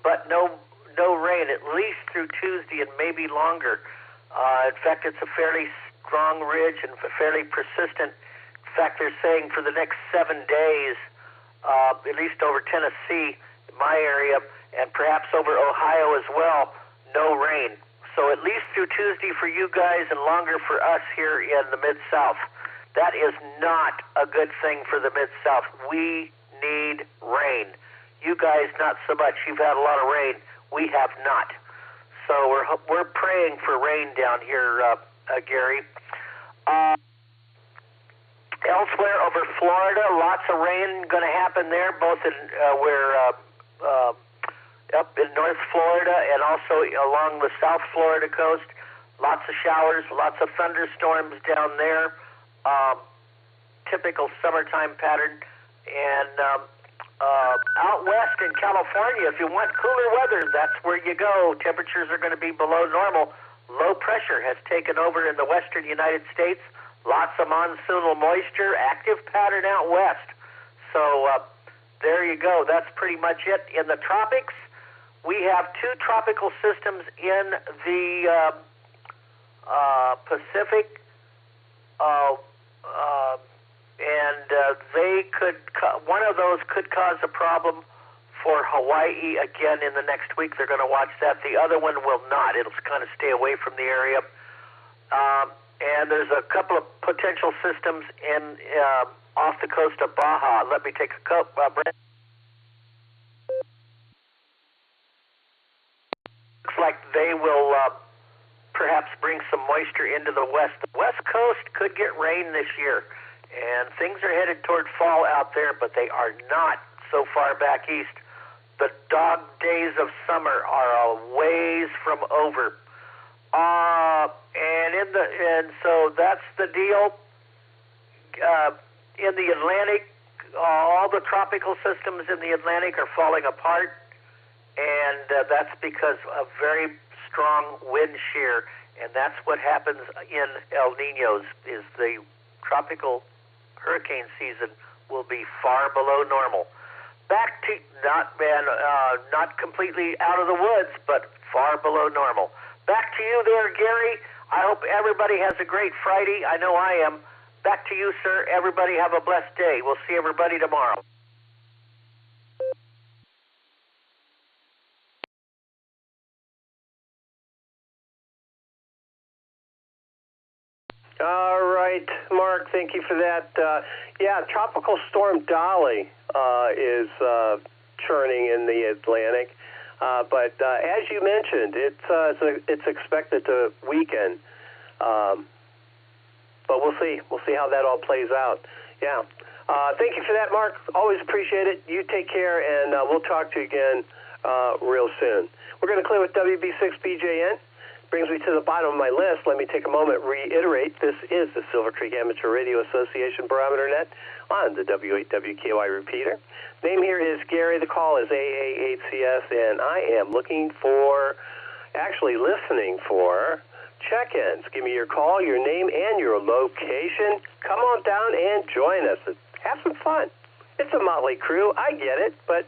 but no rain, at least through Tuesday and maybe longer. In fact, it's a fairly strong ridge and fairly persistent. In fact, they're saying for the next 7 days, at least over Tennessee, my area, and perhaps over Ohio as well, no rain. So at least through Tuesday for you guys and longer for us here in the Mid-South. That is not a good thing for the Mid-South. We need rain. You guys, not so much. You've had a lot of rain. We have not. So we're praying for rain down here, Gary. Elsewhere over Florida, lots of rain going to happen there, both in up in North Florida and also along the South Florida coast. Lots of showers, lots of thunderstorms down there. Typical summertime pattern. And out west in California, if you want cooler weather, that's where you go. Temperatures are going to be below normal. Low pressure has taken over in the western United States. Lots of monsoonal moisture, active pattern out west. So there you go. That's pretty much it. In the tropics, we have two tropical systems in the Pacific, and they could. One of those could cause a problem for Hawaii again in the next week. They're going to watch that. The other one will not. It'll kind of stay away from the area. And there's a couple of potential systems in off the coast of Baja. Let me take a breath. Looks like they will perhaps bring some moisture into the west. The west coast could get rain this year, and things are headed toward fall out there, but they are not so far back east. The dog days of summer are a ways from over. And so that's the deal. In the Atlantic, all the tropical systems in the Atlantic are falling apart. and that's because of very strong wind shear, and that's what happens in El Niños, is the tropical hurricane season will be far below normal. Back to not completely out of the woods, but far below normal. Back to you there, Gary. I hope everybody has a great Friday. I know I am. Back to you, sir. Everybody have a blessed day. We'll see everybody tomorrow. All right, Mark, thank you for that. Yeah, Tropical Storm Dolly is churning in the Atlantic. But as you mentioned, it's expected to weaken. But we'll see. We'll see how that all plays out. Yeah. Thank you for that, Mark. Always appreciate it. You take care, and we'll talk to you again real soon. We're going to clear with WB6BJN. Brings me to the bottom of my list. Let me take a moment, reiterate, this is the Silvercreek Amateur Radio Association Barometer Net on the W8WKY repeater. Name here is Gary. The call is AA8CS, and I am listening for check-ins. Give me your call, your name, and your location. Come on down and join us. Have some fun. It's a motley crew. I get it, but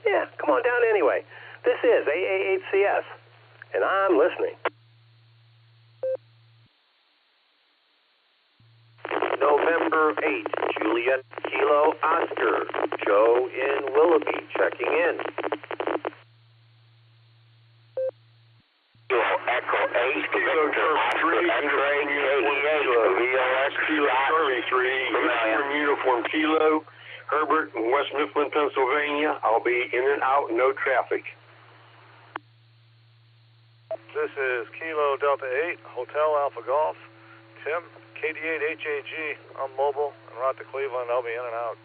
yeah, come on down anyway. This is AA8CS, and I'm listening. November 8, Juliet Kilo Oscar, Joe in Willoughby, checking in. Echo 8, Victor Oscar, X-ray, KEH, VLX, Charlie 3, Uniform Uniform Kilo, Herbert in West Mifflin, Pennsylvania. I'll be in and out, no traffic. This is Kilo Delta 8, Hotel Alpha Golf, Tim. KD8HAG, I'm mobile, en route to Cleveland. I'll be in and out.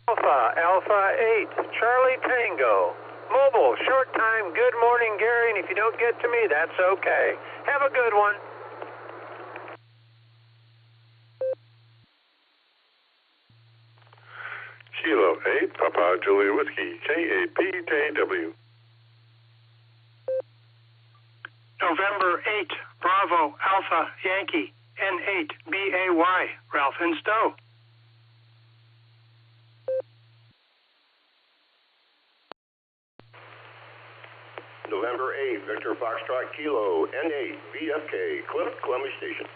Alpha 8, Charlie Tango. Mobile, short time, good morning, Gary, and if you don't get to me, that's okay. Have a good one. Kilo 8, Papa Julia Whiskey, KAPJW. November 8, Bravo, Alpha, Yankee, N8, BAY, Ralph and Stowe. November 8, Victor Foxtrot Kilo, N8, VFK, Cliff, Columbia Station.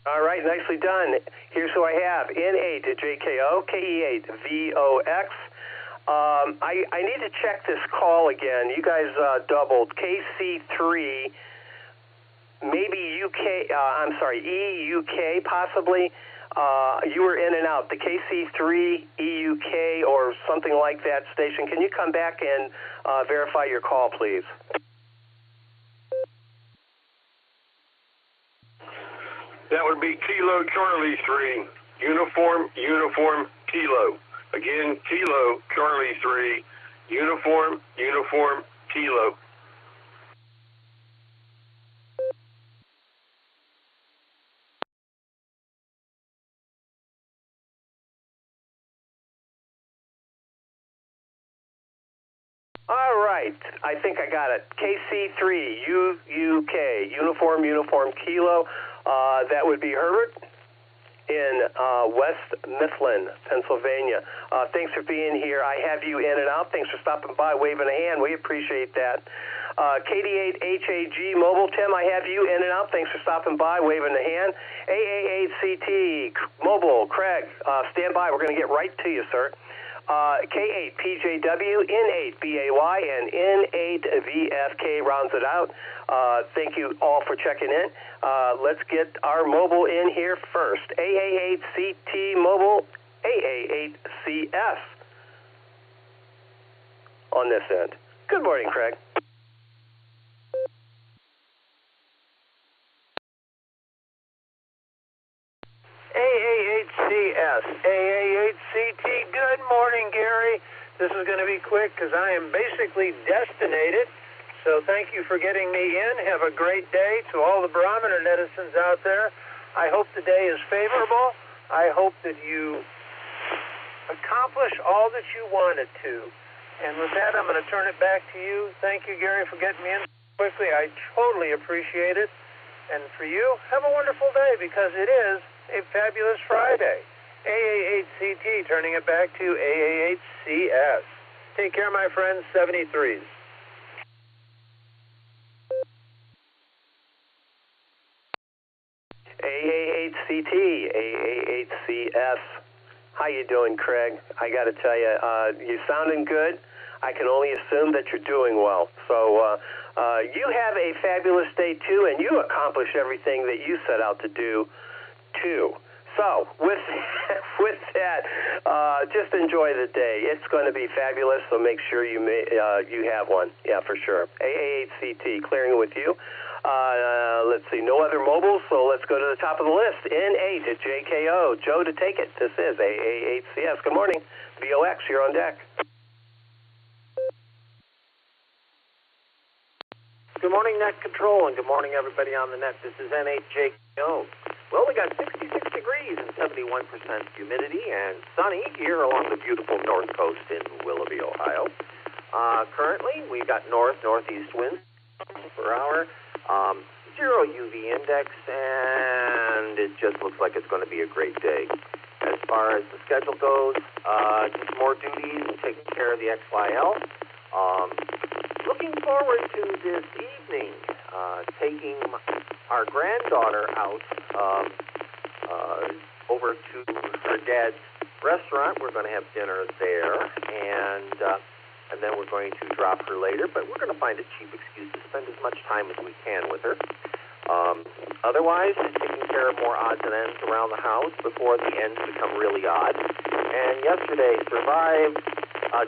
All right, nicely done. Here's who I have. N8 JKO, KE8 VOX. I need to check this call again. You guys doubled. KC3, maybe UK, EUK possibly. You were in and out. The KC3 EUK or something like that station. Can you come back and verify your call, please? That would be Kilo Charlie 3, Uniform Kilo. Again, Kilo Charlie 3, Uniform Kilo. All right, I think I got it. KC3 UK, Uniform Kilo. That would be Herbert in West Mifflin, Pennsylvania. Thanks for being here. I have you in and out. Thanks for stopping by, waving a hand. We appreciate that. KD8HAG Mobile, Tim, I have you in and out. Thanks for stopping by, waving a hand. AA8CT Mobile, Craig, stand by. We're going to get right to you, sir. K8PJW, N8BAY, and N8VFK rounds it out. Thank you all for checking in. Let's get our mobile in here first. AA8CT Mobile, AA8CS on this end. Good morning, Craig. AA8CS, AA8CT. Good morning, Gary. This is going to be quick because I am basically destinated. So thank you for getting me in. Have a great day to all the barometer netizens out there. I hope the day is favorable. I hope that you accomplish all that you wanted to. And with that, I'm going to turn it back to you. Thank you, Gary, for getting me in quickly. I totally appreciate it. And for you, have a wonderful day because it is a fabulous Friday. AA8CT, turning it back to AA8CS. Take care, my friends. 73s. AA8CT, AA8CS. How you doing, Craig? I got to tell you, you're sounding good. I can only assume that you're doing well. So you have a fabulous day, too, and you accomplish everything that you set out to do, too. So with that, just enjoy the day. It's going to be fabulous, so make sure you have one. Yeah, for sure. AA8CT, clearing it with you. Let's see, no other mobiles, so let's go to the top of the list. N8 at JKO. Joe to take it. This is AA8CS. Good morning. VOX, you're on deck. Good morning, Net Control, and good morning, everybody on the net. This is N8JKO. Well, we got 66 degrees and 71% humidity and sunny here along the beautiful north coast in Willoughby, Ohio. Currently, we've got northeast winds per hour, 0 UV index, and it just looks like it's going to be a great day. As far as the schedule goes, just more duties, taking care of the XYL. Looking forward to this evening, taking our granddaughter out over to her dad's restaurant. We're going to have dinner there, and then we're going to drop her later, but we're going to find a cheap excuse to spend as much time as we can with her. Otherwise, taking care of more odds and ends around the house before the ends become really odd. And yesterday survived a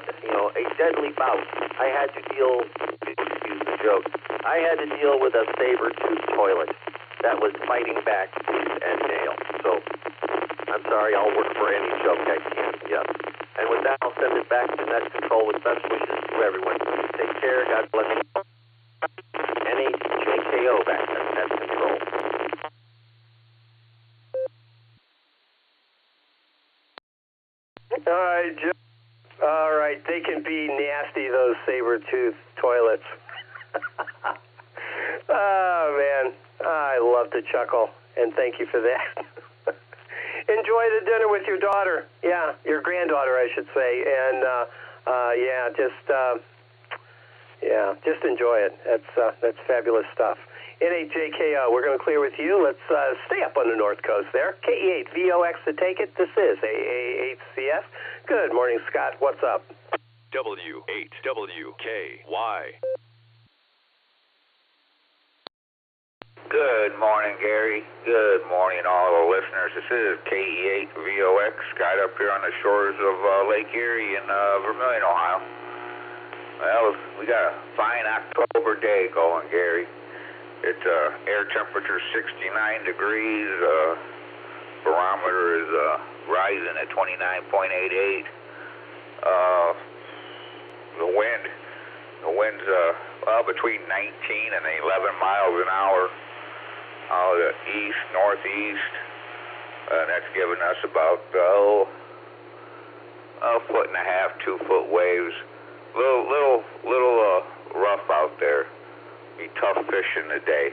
deadly bout. I had to deal, excuse the joke, I had to deal with a saber-tooth toilet that was fighting back tooth and nail. So, I'm sorry, I'll work for any joke I can, yes. And with that, I'll send it back to Net Control with best wishes to everyone. Take care, God bless you. N8JKO back to Net Control. All right, Joe. All right, they can be nasty, those saber-tooth toilets. Oh, man, I love to chuckle, and thank you for that. Enjoy the dinner with your daughter. Yeah, your granddaughter, I should say. And, just enjoy it. That's fabulous stuff. N8JKO, we're going to clear with you. Let's stay up on the north coast there. KE8 VOX to take it. This is AA8CS. Good morning, Scott. What's up? W8WKY. Good morning, Gary. Good morning, all the listeners. This is KE8 VOX, Scott up here on the shores of Lake Erie in Vermilion, Ohio. Well, we got a fine October day going, Gary. It's air temperature 69 degrees. Barometer is rising at 29.88. The wind's between 19 and 11 miles an hour. The east, northeast, and that's giving us about a foot and a half, 2 foot waves. Little rough out there. Be tough fishing today.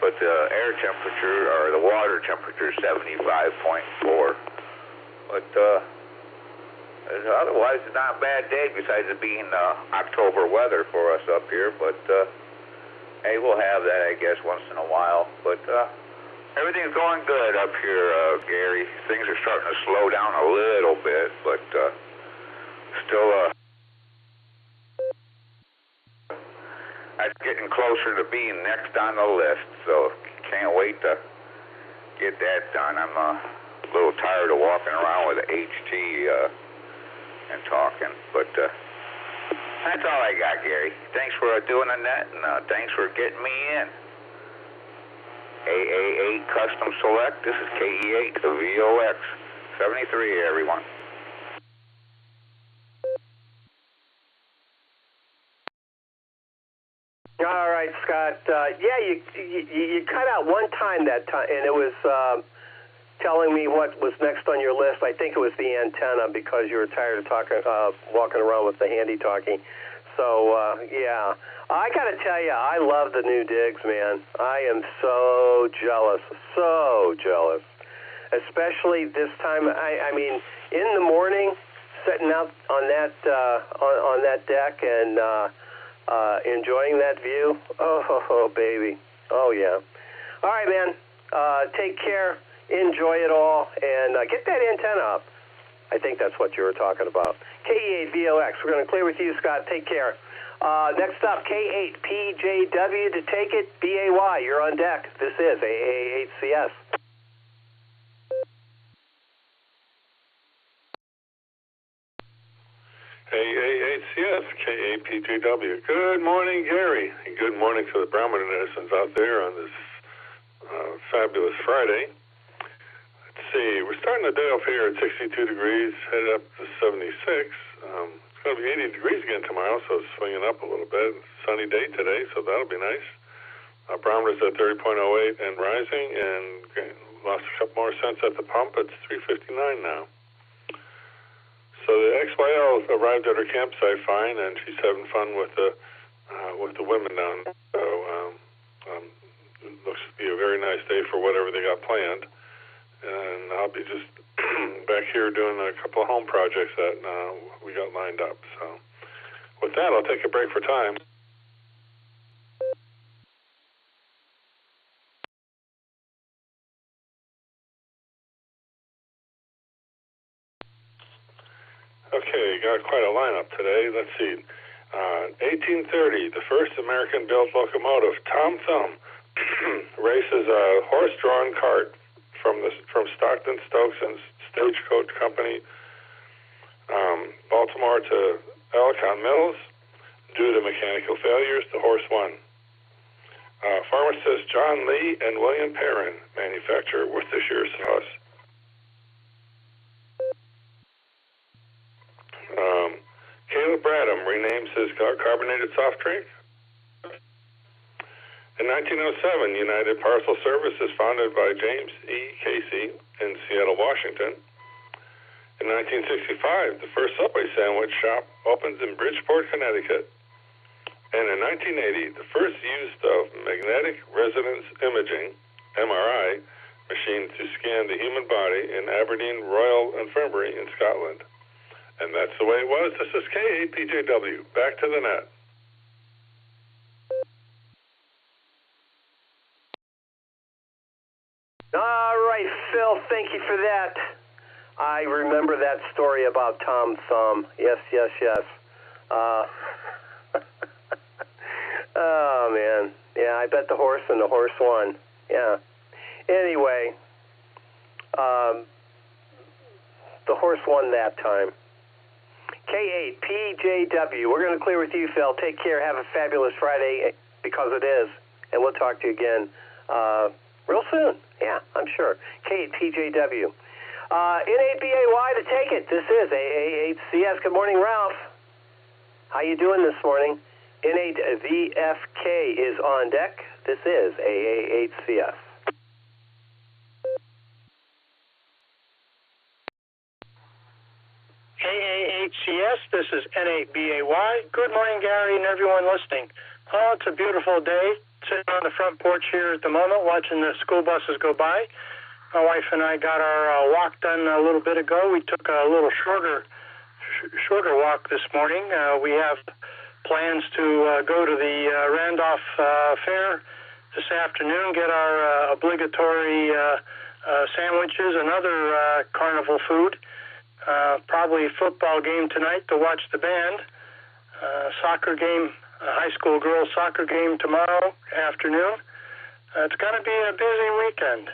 But the air temperature, or the water temperature, is 75.4. But otherwise, it's not a bad day besides it being October weather for us up here. But hey, we'll have that, I guess, once in a while. But everything's going good up here, Gary. Things are starting to slow down a little bit, but still that's getting closer to being next on the list, so can't wait to get that done. I'm a little tired of walking around with a HT and talking, but that's all I got, Gary. Thanks for doing the net, and thanks for getting me in. AA8 Custom Select. This is KE8 VOX 73, everyone. All right, Scott. Yeah, you cut out one time that time, and it was telling me what was next on your list. I think it was the antenna because you were tired of walking around with the handy talkie. So, yeah. I got to tell you, I love the new digs, man. I am so jealous, especially this time. I mean, in the morning, sitting out on that deck and enjoying that view. Oh, baby. Oh, yeah. All right, man. Take care. Enjoy it all. And get that antenna up. I think that's what you were talking about. KE8VOX. We're going to clear with you, Scott. Take care. Next up, K8PJW to take it. BAY, you're on deck. This is AA8CS. AA8CS, KAPJW. Good morning, Gary. And good morning to the Barometer netizens out there on this fabulous Friday. Let's see, we're starting the day off here at 62 degrees, headed up to 76. It's going to be 80 degrees again tomorrow, so it's swinging up a little bit. Sunny day today, so that'll be nice. Barometer's at 30.08 and rising, and lost a couple more cents at the pump. It's 3.59 now. So the XYL arrived at her campsite fine, and she's having fun with the women down there. So it looks to be a very nice day for whatever they got planned. And I'll be just back here doing a couple of home projects that we got lined up. So with that, I'll take a break for time. Okay, got quite a lineup today. Let's see. 1830, the first American-built locomotive, Tom Thumb, races a horse-drawn cart from Stockton, Stokes and Stagecoach Company, Baltimore to Ellicott Mills. Due to mechanical failures, the horse won. Pharmacists John Lee and William Perrin manufacture Worcestershire sauce. Caleb Bradham renames his carbonated soft drink. In 1907, United Parcel Service is founded by James E. Casey in Seattle, Washington. In 1965, the first Subway sandwich shop opens in Bridgeport, Connecticut. And in 1980, the first use of magnetic resonance imaging, MRI, machine to scan the human body in Aberdeen Royal Infirmary in Scotland. And that's the way it was. This is K8PJW. Back to the net. All right, Phil, thank you for that. I remember that story about Tom Thumb. Yes. Oh, man. Yeah, I bet the horse and the horse won. Yeah. Anyway, the horse won that time. K8PJW. We're going to clear with you, Phil. Take care. Have a fabulous Friday, because it is. And we'll talk to you again real soon. Yeah, I'm sure. K8PJW. N8BAY to take it. This is AA8CS. Good morning, Ralph. How you doing this morning? N8VFK is on deck. This is AA8CS. AA8CS, this is N8BAY. Good morning, Gary, and everyone listening. Oh, it's a beautiful day. Sitting on the front porch here at the moment, watching the school buses go by. My wife and I got our walk done a little bit ago. We took a little shorter walk this morning. We have plans to go to the Randolph Fair this afternoon, get our obligatory sandwiches and other carnival food. Probably a football game tonight to watch the band. Soccer game, high school girls soccer game tomorrow afternoon. It's going to be a busy weekend,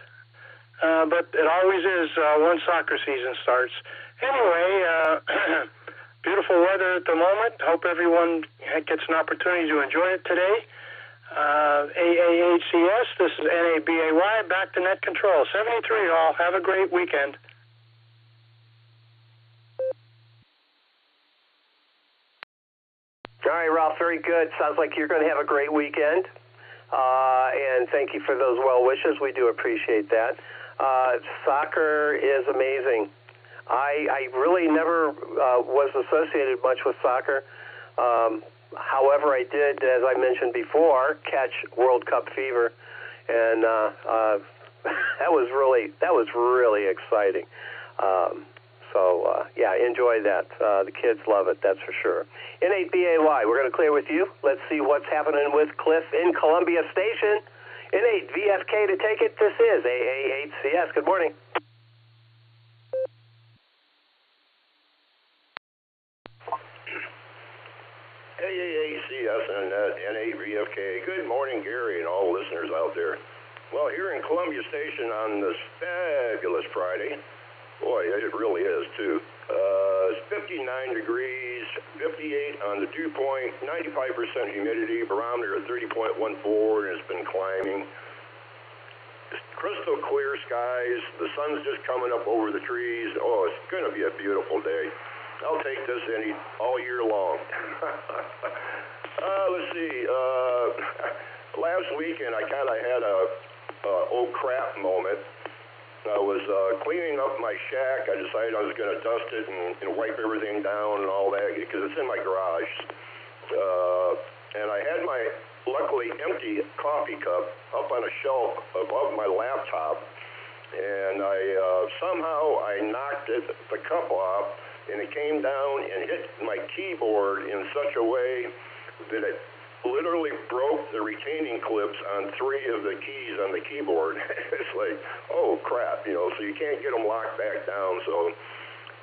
but it always is once soccer season starts. Anyway, beautiful weather at the moment. Hope everyone gets an opportunity to enjoy it today. AAHCS, this is NABAY, back to net control. 73 all. Have a great weekend. All right, Ralph, very good. Sounds like you're going to have a great weekend. And thank you for those well wishes. We do appreciate that. Soccer is amazing. I really never was associated much with soccer. However, I did, as I mentioned before, catch World Cup fever, and that was really exciting. Yeah, enjoy that. The kids love it, that's for sure. N8BAY, we're going to clear with you. Let's see what's happening with Cliff in Columbia Station. N8VFK to take it. This is AAHCS. Good morning. AAHCS and N8VFK. Good morning, Gary, and all listeners out there. Well, here in Columbia Station on this fabulous Friday, boy, it really is, too. It's 59 degrees, 58 on the dew point, 95% humidity, barometer at 30.14, and it's been climbing. Just crystal clear skies, the sun's just coming up over the trees. Oh, it's going to be a beautiful day. I'll take this all year long. Let's see. Last weekend, I kind of had a oh crap moment. I was cleaning up my shack. I decided I was going to dust it and wipe everything down and all that because it's in my garage. And I had my luckily empty coffee cup up on a shelf above my laptop, and somehow I knocked the cup off, and it came down and hit my keyboard in such a way that it literally broke the retaining clips on 3 of the keys on the keyboard. It's like, oh crap, so you can't get them locked back down. So,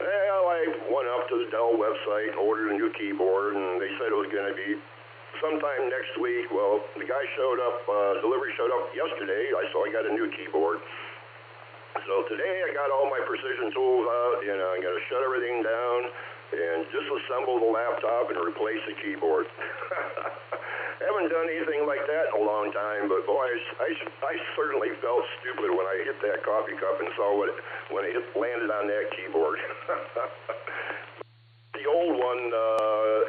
I went up to the Dell website and ordered a new keyboard, and they said it was going to be sometime next week. Well, the guy showed up, delivery showed up yesterday, so I got a new keyboard. So today I got all my precision tools out, and I'm going to shut everything down and disassemble the laptop and replace the keyboard. Haven't done anything like that in a long time, but boy, I certainly felt stupid when I hit that coffee cup and saw when it landed on that keyboard. The old one,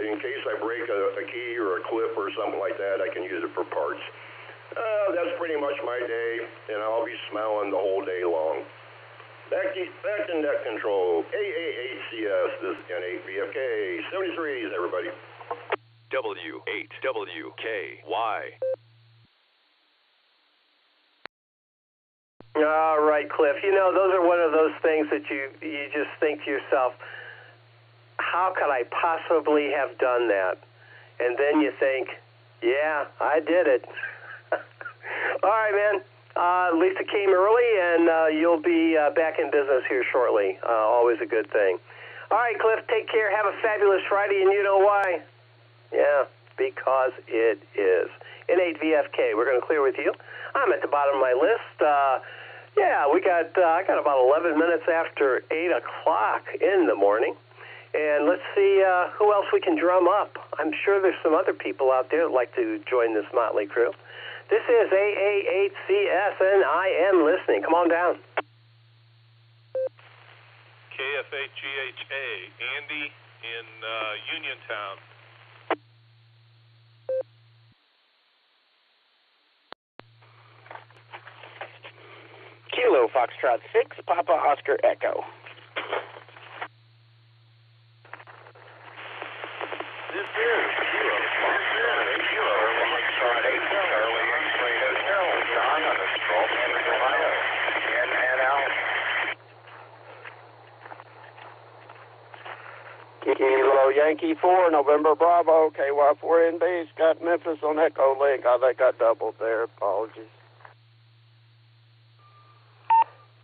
in case I break a key or a clip or something like that, I can use it for parts. That's pretty much my day, and I'll be smiling the whole day long. Back to net control. AAHCS, this is N8VFK. 73s, everybody. W8WKY. All right, Cliff. Those are one of those things that you just think to yourself, how could I possibly have done that? And then you think, yeah, I did it. All right, man. Lisa came early, and you'll be back in business here shortly. Always a good thing. All right, Cliff, take care. Have a fabulous Friday, and you know why? Yeah, because it is. N8VFK, we're going to clear with you. I'm at the bottom of my list. I got about 11 minutes after 8 o'clock in the morning. And let's see who else we can drum up. I'm sure there's some other people out there that like to join this motley crew. This is AAHCS, and I am listening. Come on down. KFHGHA, Andy in Uniontown. Kilo Foxtrot 6, Papa Oscar Echo. This is Kilo Foxtrot 8, Charlie X-Ray Hotel, John on the stroll, Ohio, and out. Kilo Yankee 4, November Bravo, KY4NB, Scott Memphis on EchoLink. I think I doubled there, apologies.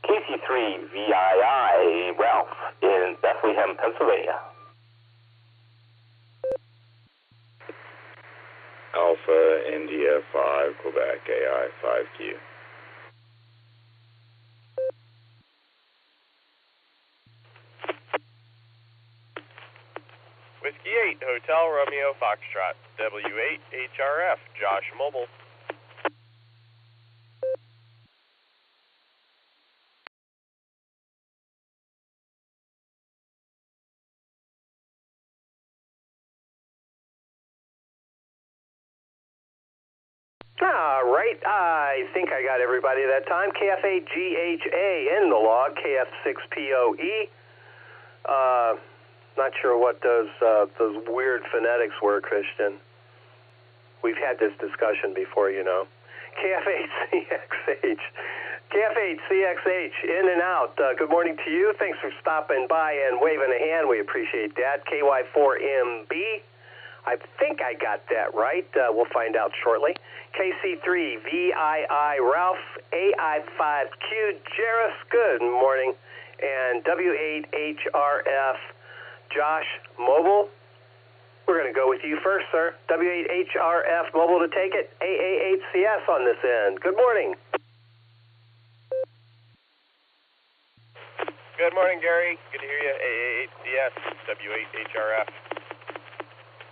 KC3VII, Ralph in Bethlehem, Pennsylvania. Alpha India 5, Quebec AI 5Q. Whiskey 8, Hotel Romeo Foxtrot, W8 HRF, Josh Mobile. All right, I think I got everybody that time. KF8GHA in the log, KF6POE. Not sure what those weird phonetics were, Christian. We've had this discussion before, you know. KF8CXH. KF8CXH, in and out. Good morning to you. Thanks for stopping by and waving a hand. We appreciate that. KY4MB. I think I got that right. We'll find out shortly. KC3VII Ralph, AI5Q Jairus. Good morning. And W8HRF Josh Mobile. We're going to go with you first, sir. W8HRF Mobile to take it. AA8CS on this end. Good morning. Good morning, Gary. Good to hear you. AA8CS, W8HRF.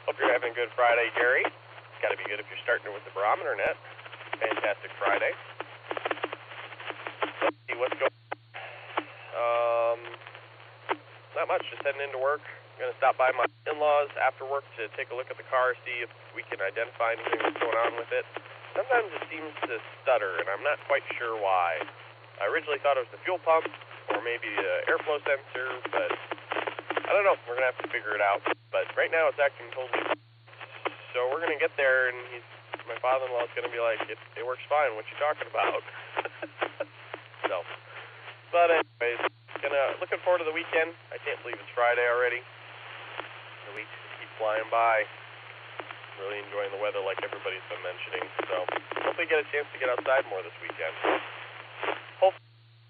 Hope you're having a good Friday, Gary. It's got to be good if you're starting with the Barometer Net. Fantastic Friday. Let's see what's going on. Not much, just heading into work. I'm going to stop by my in-laws after work to take a look at the car, see if we can identify anything that's going on with it. Sometimes it seems to stutter, and I'm not quite sure why. I originally thought it was the fuel pump, or maybe the airflow sensor, but I don't know. We're going to have to figure it out. But right now it's acting totally... So we're going to get there, and my father-in-law is going to be like, it works fine. What you talking about? So, but anyways, looking forward to the weekend. I can't believe it's Friday already. The week keeps flying by. Really enjoying the weather like everybody's been mentioning. So hopefully get a chance to get outside more this weekend. Hopefully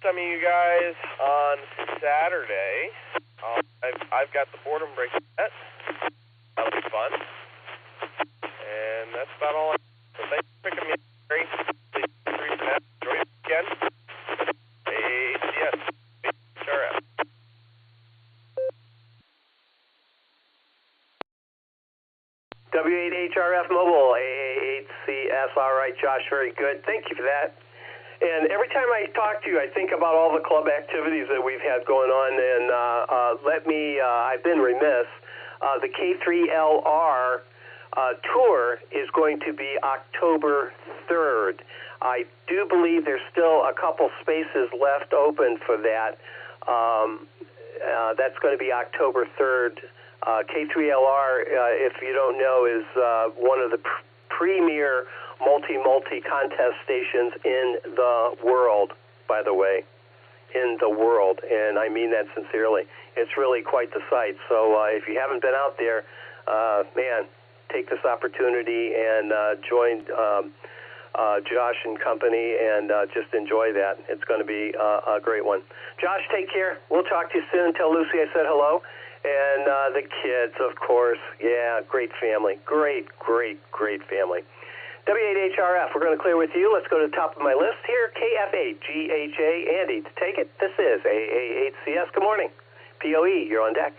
some of you guys on Saturday. I've got the boredom break set. That'll be fun. And that's about all. So thanks for picking me up, Gary. Enjoy your weekend. AACS. HRF. W8HRF Mobile, AA8CS. All right, Josh, very good. Thank you for that. And every time I talk to you, I think about all the club activities that we've had going on, and I've been remiss. The K3LR tour is going to be October 3rd. I do believe there's still a couple spaces left open for that. That's going to be October 3rd. K3LR, if you don't know, is one of the premier multi contest stations in the world, by the way. In the world, and I mean that sincerely. It's really quite the sight. So if you haven't been out there, man, take this opportunity and join Josh and company and just enjoy that. It's going to be a great one. Josh, take care. We'll talk to you soon. Tell Lucy I said hello. And the kids, of course. Yeah, great family. Great family. W8HRF, we're going to clear with you. Let's go to the top of my list here. KF8GHA, Andy, to take it. This is AA8CS. Good morning. POE, you're on deck.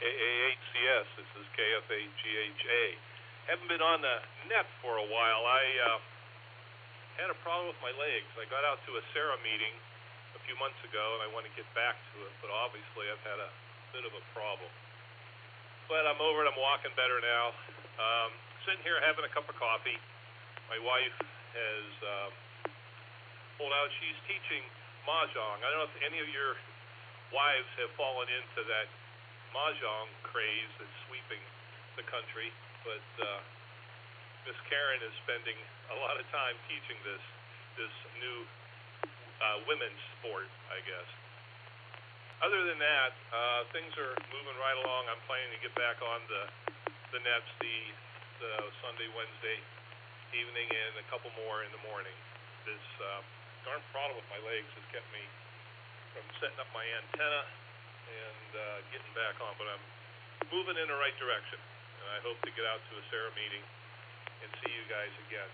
AA8CS, this is KF8GHA. Haven't been on the net for a while. I had a problem with my legs. I got out to a SARA meeting a few months ago, and I want to get back to it, but obviously I've had a bit of a problem. But I'm over it. I'm walking better now. Sitting here having a cup of coffee. My wife has pulled out. She's teaching Mahjong. I don't know if any of your wives have fallen into that Mahjong craze that's sweeping the country, but Miss Karen is spending a lot of time teaching this new women's sport, I guess. Other than that, things are moving right along. I'm planning to get back on the nets the Sunday, Wednesday evening, and a couple more in the morning. This darn problem with my legs has kept me from setting up my antenna and getting back on, but I'm moving in the right direction, and I hope to get out to a SARA meeting and see you guys again.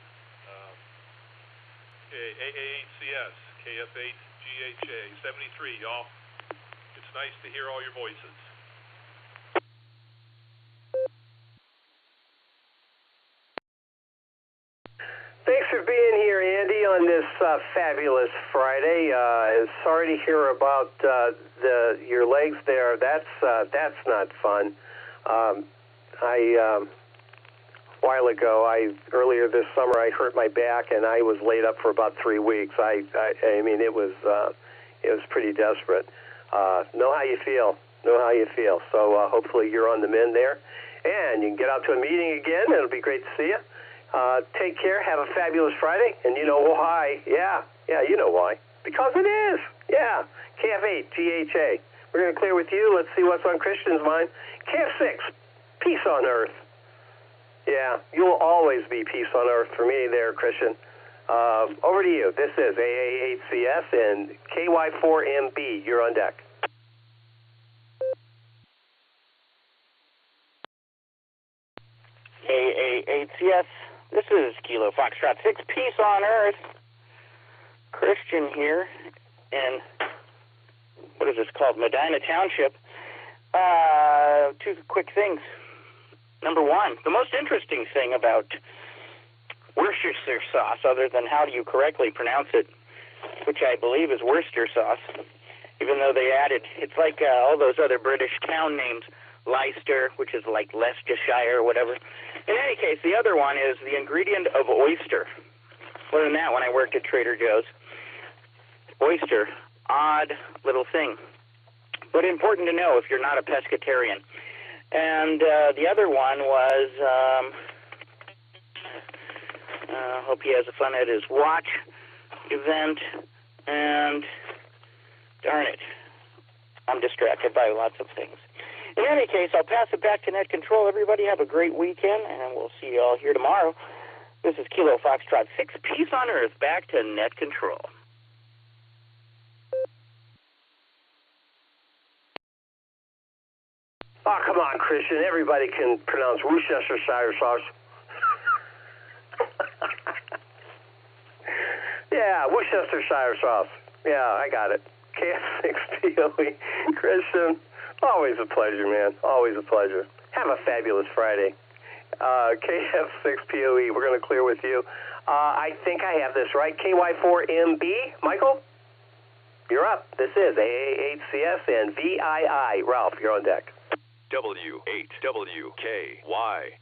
AA8CS, KF8GHA, 73, y'all. It's nice to hear all your voices. Thanks for being here, Andy, on this fabulous Friday. Sorry to hear about your legs there. That's not fun. while ago. Earlier this summer, I hurt my back, and I was laid up for about 3 weeks. I mean, it was pretty desperate. Know how you feel. So hopefully you're on the mend there, and you can get out to a meeting again. It'll be great to see you. Take care. Have a fabulous Friday, and you know why? Yeah, you know why. Because it is. Yeah. KF8 GHA. We're going to clear with you. Let's see what's on Christian's mind. KF6. Peace on earth. Yeah, you'll always be peace on earth for me there, Christian. Over to you. This is AA8CS and KY4MB. You're on deck. AA8CS. This is Kilo Foxtrot 6. Peace on earth. Christian here in, what is this called, Medina Township. Two quick things. Number one, the most interesting thing about Worcestershire sauce, other than how do you correctly pronounce it, which I believe is Worcester sauce, even though they added, it's like all those other British town names, Leicester, which is like Leicestershire or whatever. In any case, the other one is the ingredient of oyster. Learned that when I worked at Trader Joe's. Oyster, odd little thing, but important to know if you're not a pescatarian. And the other one was, hope he has fun at his watch event, and darn it, I'm distracted by lots of things. In any case, I'll pass it back to Net Control. Everybody have a great weekend, and we'll see you all here tomorrow. This is Kilo Foxtrot 6, Peace on Earth, back to Net Control. Oh, come on, Christian. Everybody can pronounce Worcestershire sauce. Yeah, Worcestershire sauce. Yeah, I got it. KF6POE. Christian, always a pleasure, man. Always a pleasure. Have a fabulous Friday. KF6POE, we're going to clear with you. I think I have this right. KY4MB, Michael? You're up. This is AA8CS and VII. Ralph, you're on deck. W8WKY.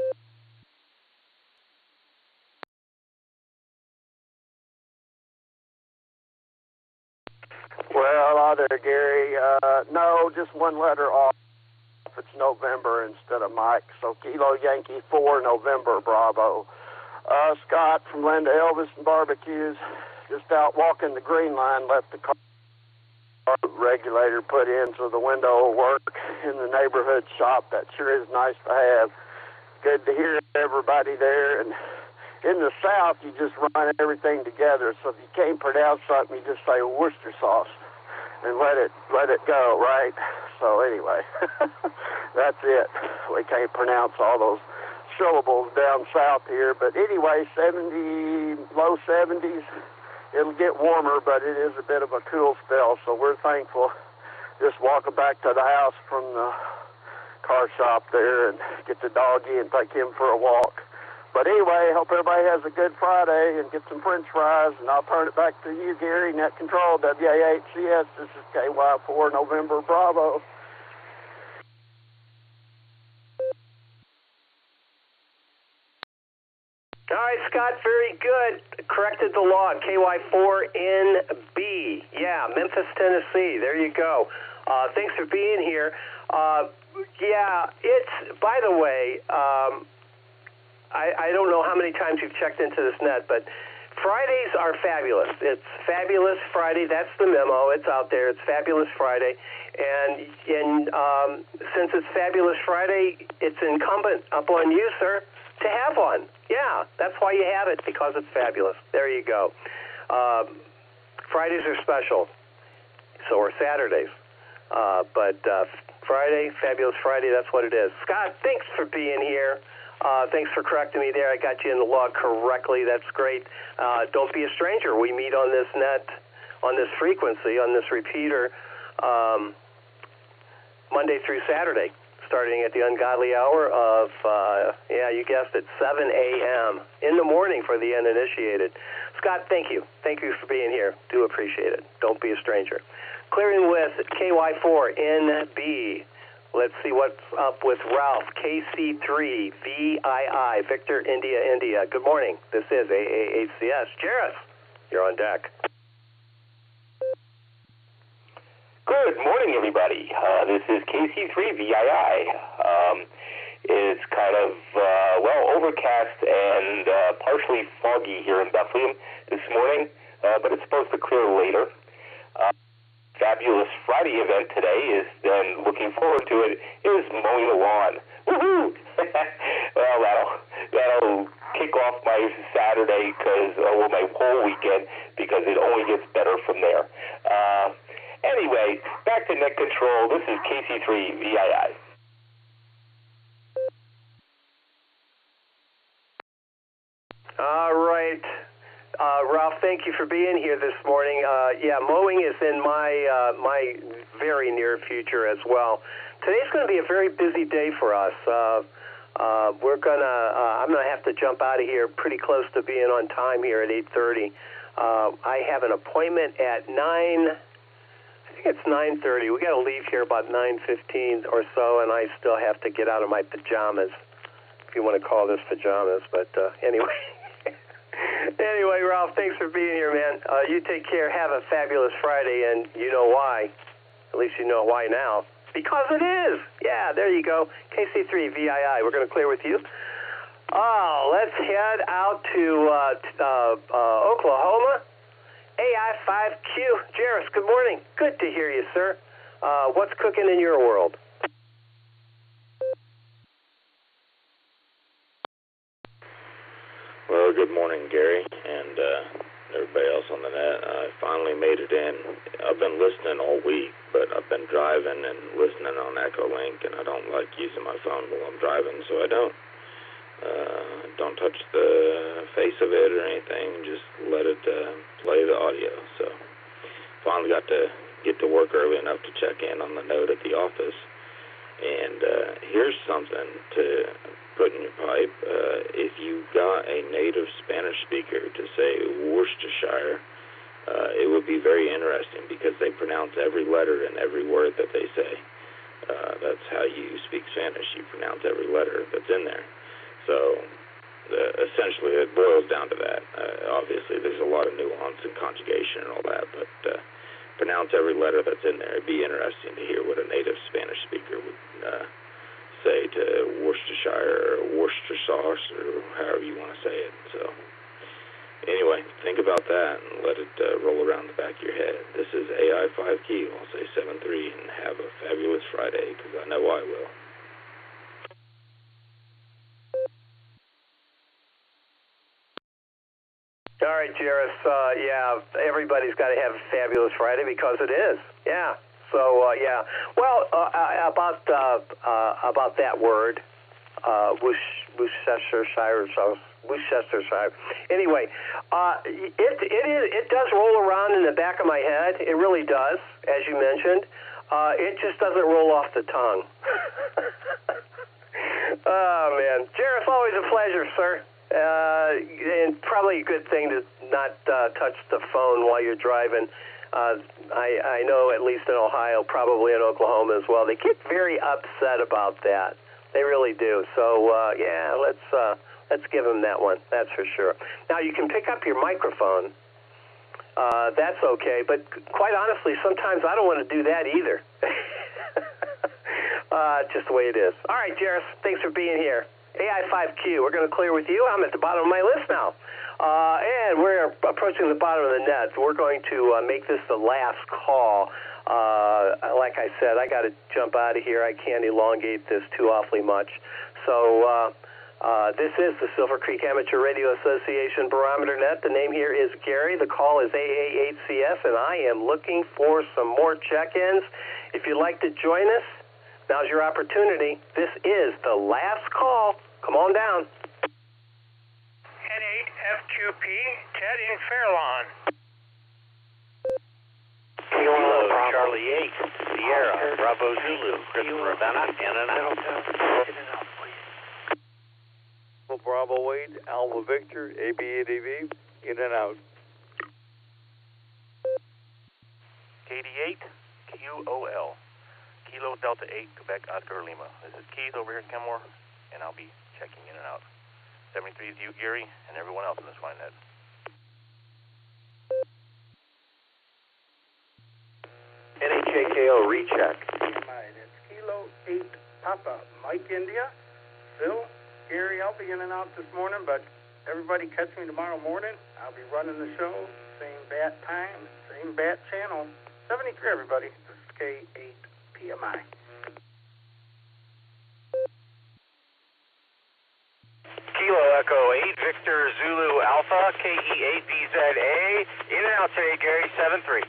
Well, hi there, Gary. No, just one letter off. It's November instead of Mike. So Kilo Yankee 4, November, Bravo. Scott from Linda Elvis and Barbecues, just out walking the green line, left the car regulator put in so the window will work in the neighborhood shop. That sure is nice to have. Good to hear everybody there. And in the South, you just run everything together. So if you can't pronounce something, you just say Worcester sauce and let it go, right? So anyway, that's it. We can't pronounce all those syllables down south here. But anyway, low 70s. It'll get warmer, but it is a bit of a cool spell, so we're thankful. Just walking back to the house from the car shop there and get the doggy and take him for a walk. But anyway, hope everybody has a good Friday and get some french fries, and I'll turn it back to you, Gary. Net Control, WA8CS. This is KY4 November Bravo. All right, Scott, very good. Corrected the log. KY4NB. Yeah, Memphis, Tennessee. There you go. Thanks for being here. Yeah, it's, by the way, I don't know how many times you've checked into this net, but Fridays are fabulous. It's Fabulous Friday. That's the memo. It's out there. It's Fabulous Friday. And since it's Fabulous Friday, it's incumbent upon you, sir, to have one. Yeah, that's why you have it, because it's fabulous. There you go. Fridays are special. So are Saturdays. But Friday, Fabulous Friday, that's what it is. Scott, thanks for being here. Thanks for correcting me there. I got you in the log correctly. That's great. Don't be a stranger. We meet on this net, on this frequency, on this repeater, Monday through Saturday, starting at the ungodly hour of, yeah, you guessed it, 7 a.m. in the morning for the uninitiated. Scott, thank you. Thank you for being here. Do appreciate it. Don't be a stranger. Clearing with KY4NB. Let let's see what's up with Ralph, KC3, VII, Victor, India, India. Good morning. This is AAHCS. Jairus, you're on deck. Good morning, everybody. This is KC3VII. It's kind of, overcast and partially foggy here in Bethlehem this morning, but it's supposed to clear later. Fabulous Friday event today is then looking forward to it is mowing the lawn. Woohoo! Well, that'll kick off my Saturday my whole weekend because it only gets better from there. Anyway, back to net control. This is KC3VII. All right. Ralph, thank you for being here this morning. Mowing is in my very near future as well. Today's going to be a very busy day for us. I'm gonna have to jump out of here pretty close to being on time here at 8:30. I have an appointment at 9. I think it's 9:30. We got to leave here about 9:15 or so, and I still have to get out of my pajamas, if you want to call this pajamas. But anyway. Anyway, Ralph, thanks for being here, man. You take care. Have a fabulous Friday, and you know why. At least you know why now. Because it is. Yeah, there you go. KC3VII. We're going to clear with you. Oh, let's head out to Oklahoma. AI5Q. Jairus, good morning. Good to hear you, sir. What's cooking in your world? Well, good morning, Gary, and everybody else on the net. I finally made it in. I've been listening all week, but I've been driving and listening on EchoLink, and I don't like using my phone while I'm driving, so I don't touch the face of it or anything. Just let it play the audio. So finally got to get to work early enough to check in on the node at the office. And here's something to put in your pipe. If you got a native Spanish speaker to say Worcestershire, it would be very interesting because they pronounce every letter and every word that they say. That's how you speak Spanish. You pronounce every letter that's in there. So essentially it boils down to that. Obviously there's a lot of nuance and conjugation and all that, but pronounce every letter that's in there. It'd be interesting to hear what a native Spanish speaker would say to Worcestershire or Worcester sauce or however you want to say it. So anyway, think about that and let it roll around the back of your head. This is AI5Q. I'll say 7-3 and have a fabulous Friday because I know I will. All right, Jairus. Everybody's got to have a fabulous Friday because it is. Yeah. So Well, about that word, Worcestershire. Anyway, it does roll around in the back of my head. It really does, as you mentioned. It just doesn't roll off the tongue. Oh man, Jairus, always a pleasure, sir. And probably a good thing to not touch the phone while you're driving. I know, at least in Ohio, probably in Oklahoma as well, they get very upset about that. They really do. So, let's give them that one. That's for sure. Now, you can pick up your microphone. That's okay. But quite honestly, sometimes I don't want to do that either. Just the way it is. All right, Jairus, thanks for being here. AI5Q, we're going to clear with you. I'm at the bottom of my list now. And we're approaching the bottom of the net. So we're going to make this the last call. Like I said, I got to jump out of here. I can't elongate this too awfully much. So this is the Silvercreek Amateur Radio Association Barometer Net. The name here is Gary. The call is AAHCS, and I am looking for some more check-ins. If you'd like to join us, now's your opportunity. This is the last call. Come on down. N8FQP, Ted in Fairlawn. Kilo Charlie 8, Sierra, Bravo Zulu, Christopher Ravenna, in and out. Bravo 8, Alpha Victor, AB8AV, in and out. KD8, QOL. Kilo Delta 8, Quebec, Oscar Lima. This is Keith over here in Kenmore, and I'll be checking in and out. 73 is you, Erie, and everyone else in this fine net. NHAKO recheck. Right, it's Kilo 8 Papa Mike India. Phil, Gary, I'll be in and out this morning, but everybody catch me tomorrow morning. I'll be running the show, same bat time, same bat channel. 73, everybody. This is K8PMI. Kilo Echo 8, Victor Zulu Alpha, KE8BZA. In and out today, Gary, 73.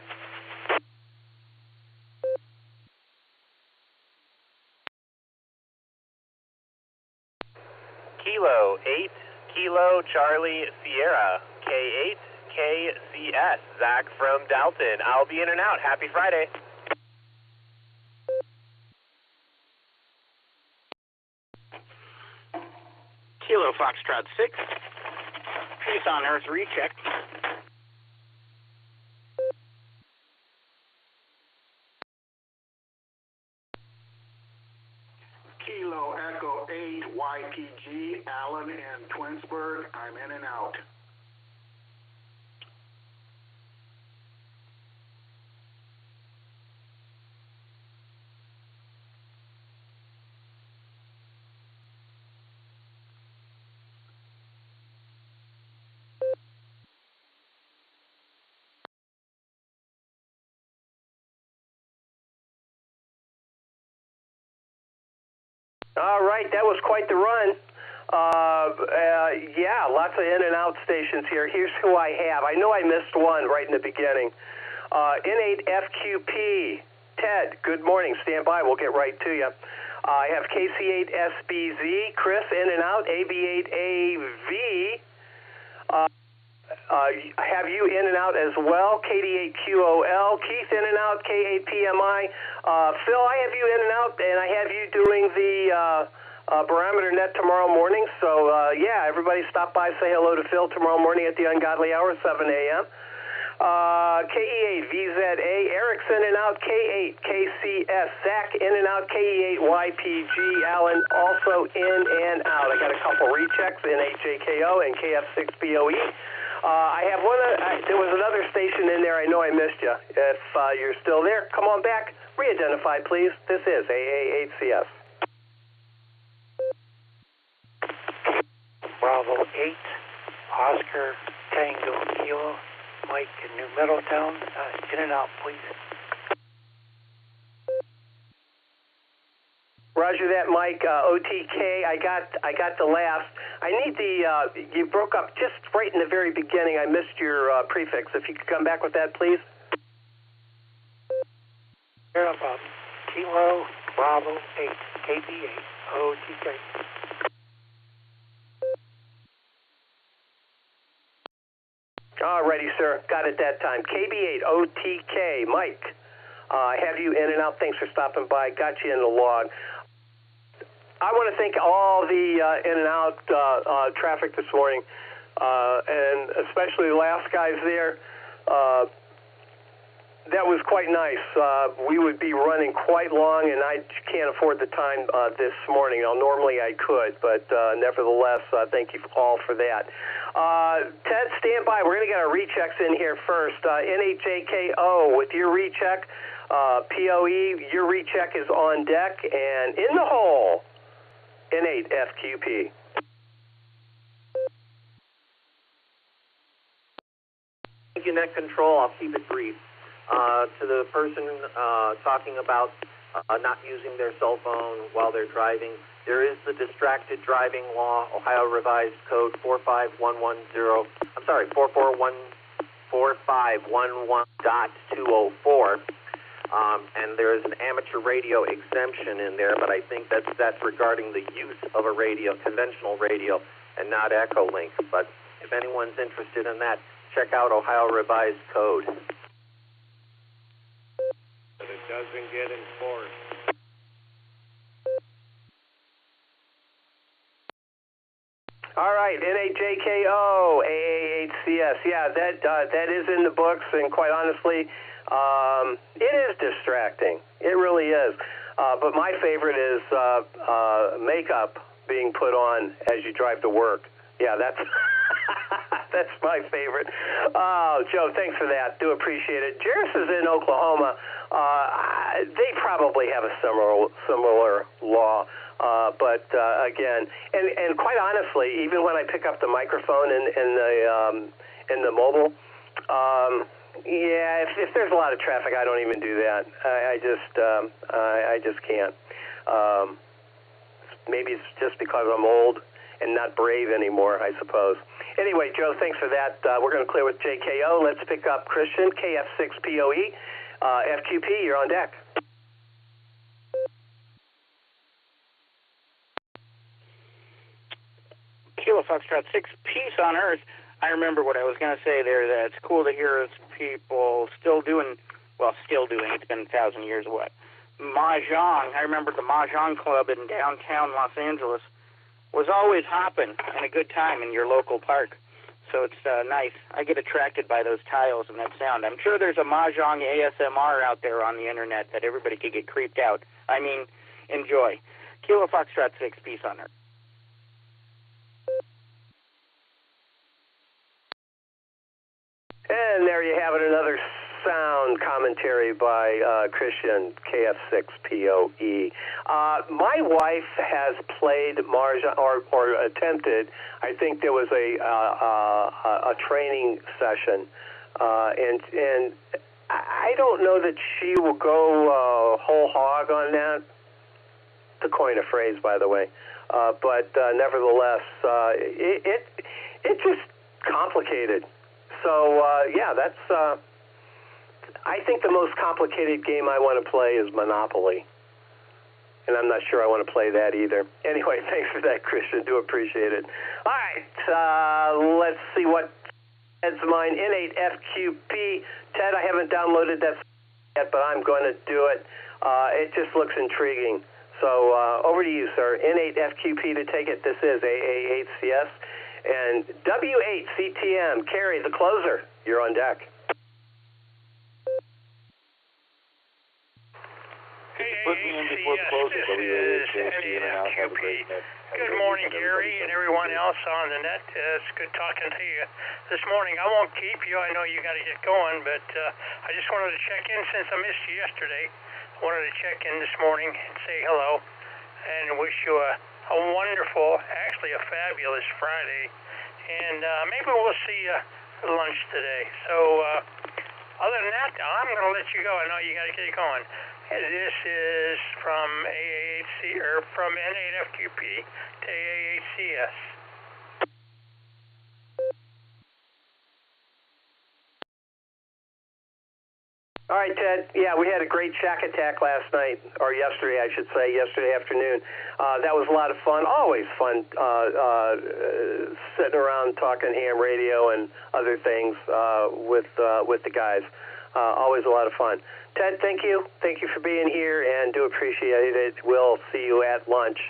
Kilo 8, Kilo Charlie Sierra, K8, KCS. Zach from Dalton. I'll be in and out. Happy Friday. Kilo Foxtrot 6, Peace on Earth recheck. Kilo Echo 8, YPG, Allen and Twinsburg. I'm in and out. All right, that was quite the run. Yeah, lots of in and out stations here. Here's who I have. I know I missed one right in the beginning. N8FQP. Ted, good morning. Stand by. We'll get right to you. I have KC8SBZ. Chris, in and out. AB8AV. I have you in and out as well. KD8QOL. Keith, in and out. K8PMI. Phil, I have you in and out, and I have you doing the Barometer Net tomorrow morning. So, yeah, everybody stop by, say hello to Phil tomorrow morning at the ungodly hour, 7 a.m. KE8VZA. Eric's in and out. K8 KCS. Zach in and out. KE8YPG. Allen also in and out. I got a couple rechecks, NHAKO and KF6BOE. I have one. There was another station in there. I know I missed you. If you're still there, come on back. Re-identify, please. This is AA8CS. Bravo 8, Oscar Tango Kilo, Mike in New Middletown. In and out, please. Roger that, Mike. OTK, I got the last. I need the, you broke up just right in the very beginning. I missed your prefix. If you could come back with that, please. Kilo Bravo 8, KB8, OTK. Alrighty, sir. Got it that time. KB8, OTK. Mike, I have you in and out. Thanks for stopping by. Got you in the log. I want to thank all the in and out traffic this morning, and especially the last guys there. That was quite nice. We would be running quite long, and I can't afford the time this morning. Now, normally I could, but nevertheless, thank you all for that. Ted, stand by. We're going to get our rechecks in here first. NHAKO, with your recheck, POE, your recheck is on deck, and in the hole, N8FQP. Thank you, Net Control. I'll keep it brief. To the person talking about not using their cell phone while they're driving, there is the distracted driving law, Ohio Revised Code 45110. I'm sorry, 4511.204. And there is an amateur radio exemption in there, but I think that's regarding the use of a radio, conventional radio, and not EchoLink. But if anyone's interested in that, check out Ohio Revised Code. But it doesn't get enforced. All right, NHAKO, AA8CS. Yeah, that is in the books, and quite honestly, it is distracting. It really is. But my favorite is makeup being put on as you drive to work. Yeah, that's that's my favorite. Oh, Joe, thanks for that. Do appreciate it. Jairus is in Oklahoma. They probably have a similar law. But again, and quite honestly, even when I pick up the microphone in the mobile, yeah, if there's a lot of traffic, I don't even do that. I just can't. Maybe it's just because I'm old and not brave anymore, I suppose. Anyway, Joe, thanks for that. We're going to clear with JKO. Let's pick up Christian, KF6POE. FQP, you're on deck. Kilo Foxtrot 6, peace on Earth. I remember what I was going to say there, that it's cool to hear people still doing, it's been 1,000 years what? Mahjong. I remember the Mahjong Club in downtown Los Angeles was always hopping and a good time in your local park. So it's nice. I get attracted by those tiles and that sound. I'm sure there's a Mahjong ASMR out there on the internet that everybody could get creeped out. I mean, enjoy. Kilo Foxtrot 6, peace on Earth. And there you have it, another sound commentary by Christian, KF6POE. My wife has played Mahjong, or attempted. I think there was a training session, and I don't know that she will go whole hog on that, to coin a phrase, by the way. But nevertheless, it's just complicated. So, yeah, that's, I think the most complicated game I want to play is Monopoly. And I'm not sure I want to play that either. Anyway, thanks for that, Christian. Do appreciate it. All right, let's see what Ted's mine. N8FQP. Ted, I haven't downloaded that yet, but I'm going to do it. It just looks intriguing. So, over to you, sir. N8FQP to take it. This is AA8CS. And W8CTM, Carrie, the closer, you're on deck. Put me in before closing. W8CTM. Good morning, Gary, and everyone else on the net. It's good talking to you this morning. I won't keep you. I know you got to get going, but I just wanted to check in since I missed you yesterday. I wanted to check in this morning and say hello and wish you a wonderful, actually a fabulous Friday, and maybe we'll see you at lunch today. So other than that, I'm going to let you go. I know you got to get going. This is from AAHC, or from N8FQP to AAHCS. All right, Ted. Yeah, we had a great shack attack last night, or yesterday, I should say, yesterday afternoon. That was a lot of fun. Always fun sitting around talking ham radio and other things with the guys. Always a lot of fun. Ted, thank you. Thank you for being here, and do appreciate it. We'll see you at lunch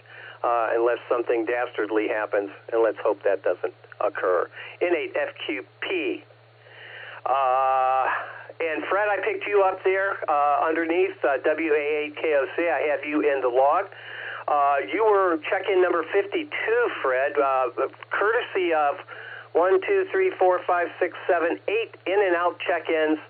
unless something dastardly happens, and let's hope that doesn't occur. N8FQP. And Fred, I picked you up there underneath WA8KOC. I have you in the log. You were check-in number 52, Fred, courtesy of 1, 2, 3, 4, 5, 6, 7, 8 in and out check-ins.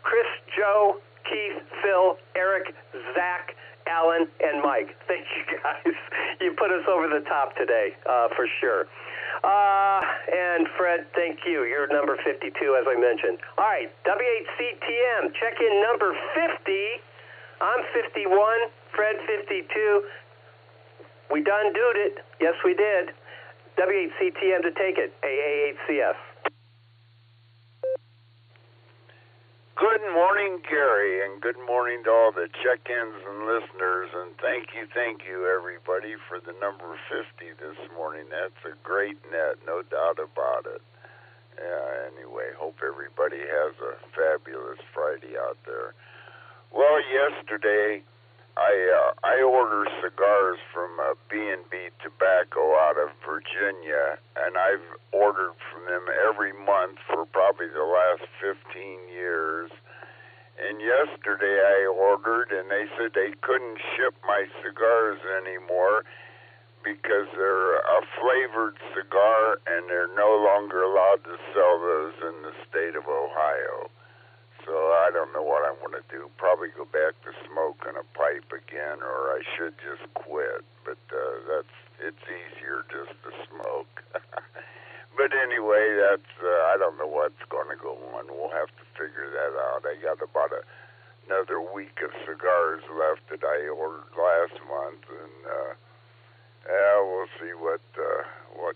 Chris, Joe, Keith, Phil, Eric, Zach, Alan, and Mike. Thank you, guys. You put us over the top today, for sure. And Fred, thank you. You're number 52, as I mentioned. All right, W8CTM, check-in number 50. I'm 51, Fred 52. We done doed it. Yes, we did. W8CTM to take it, AA8CS. Good morning, Gary, and good morning to all the check-ins and listeners, and thank you, everybody, for the number 50 this morning. That's a great net, no doubt about it. Yeah, anyway, hope everybody has a fabulous Friday out there. Well, yesterday, I ordered cigars from B&B Tobacco out of Virginia, and I've ordered from them every month for probably the last 15 years. And yesterday I ordered, and they said they couldn't ship my cigars anymore because they're a flavored cigar, and they're no longer allowed to sell those in the state of Ohio. So I don't know what I'm going to do. Probably go back to smoking a pipe again, or I should just quit. But it's easier just to smoke. But anyway, I don't know what's going to go on. We'll have to figure that out. I got about another week of cigars left that I ordered last month, and we'll see what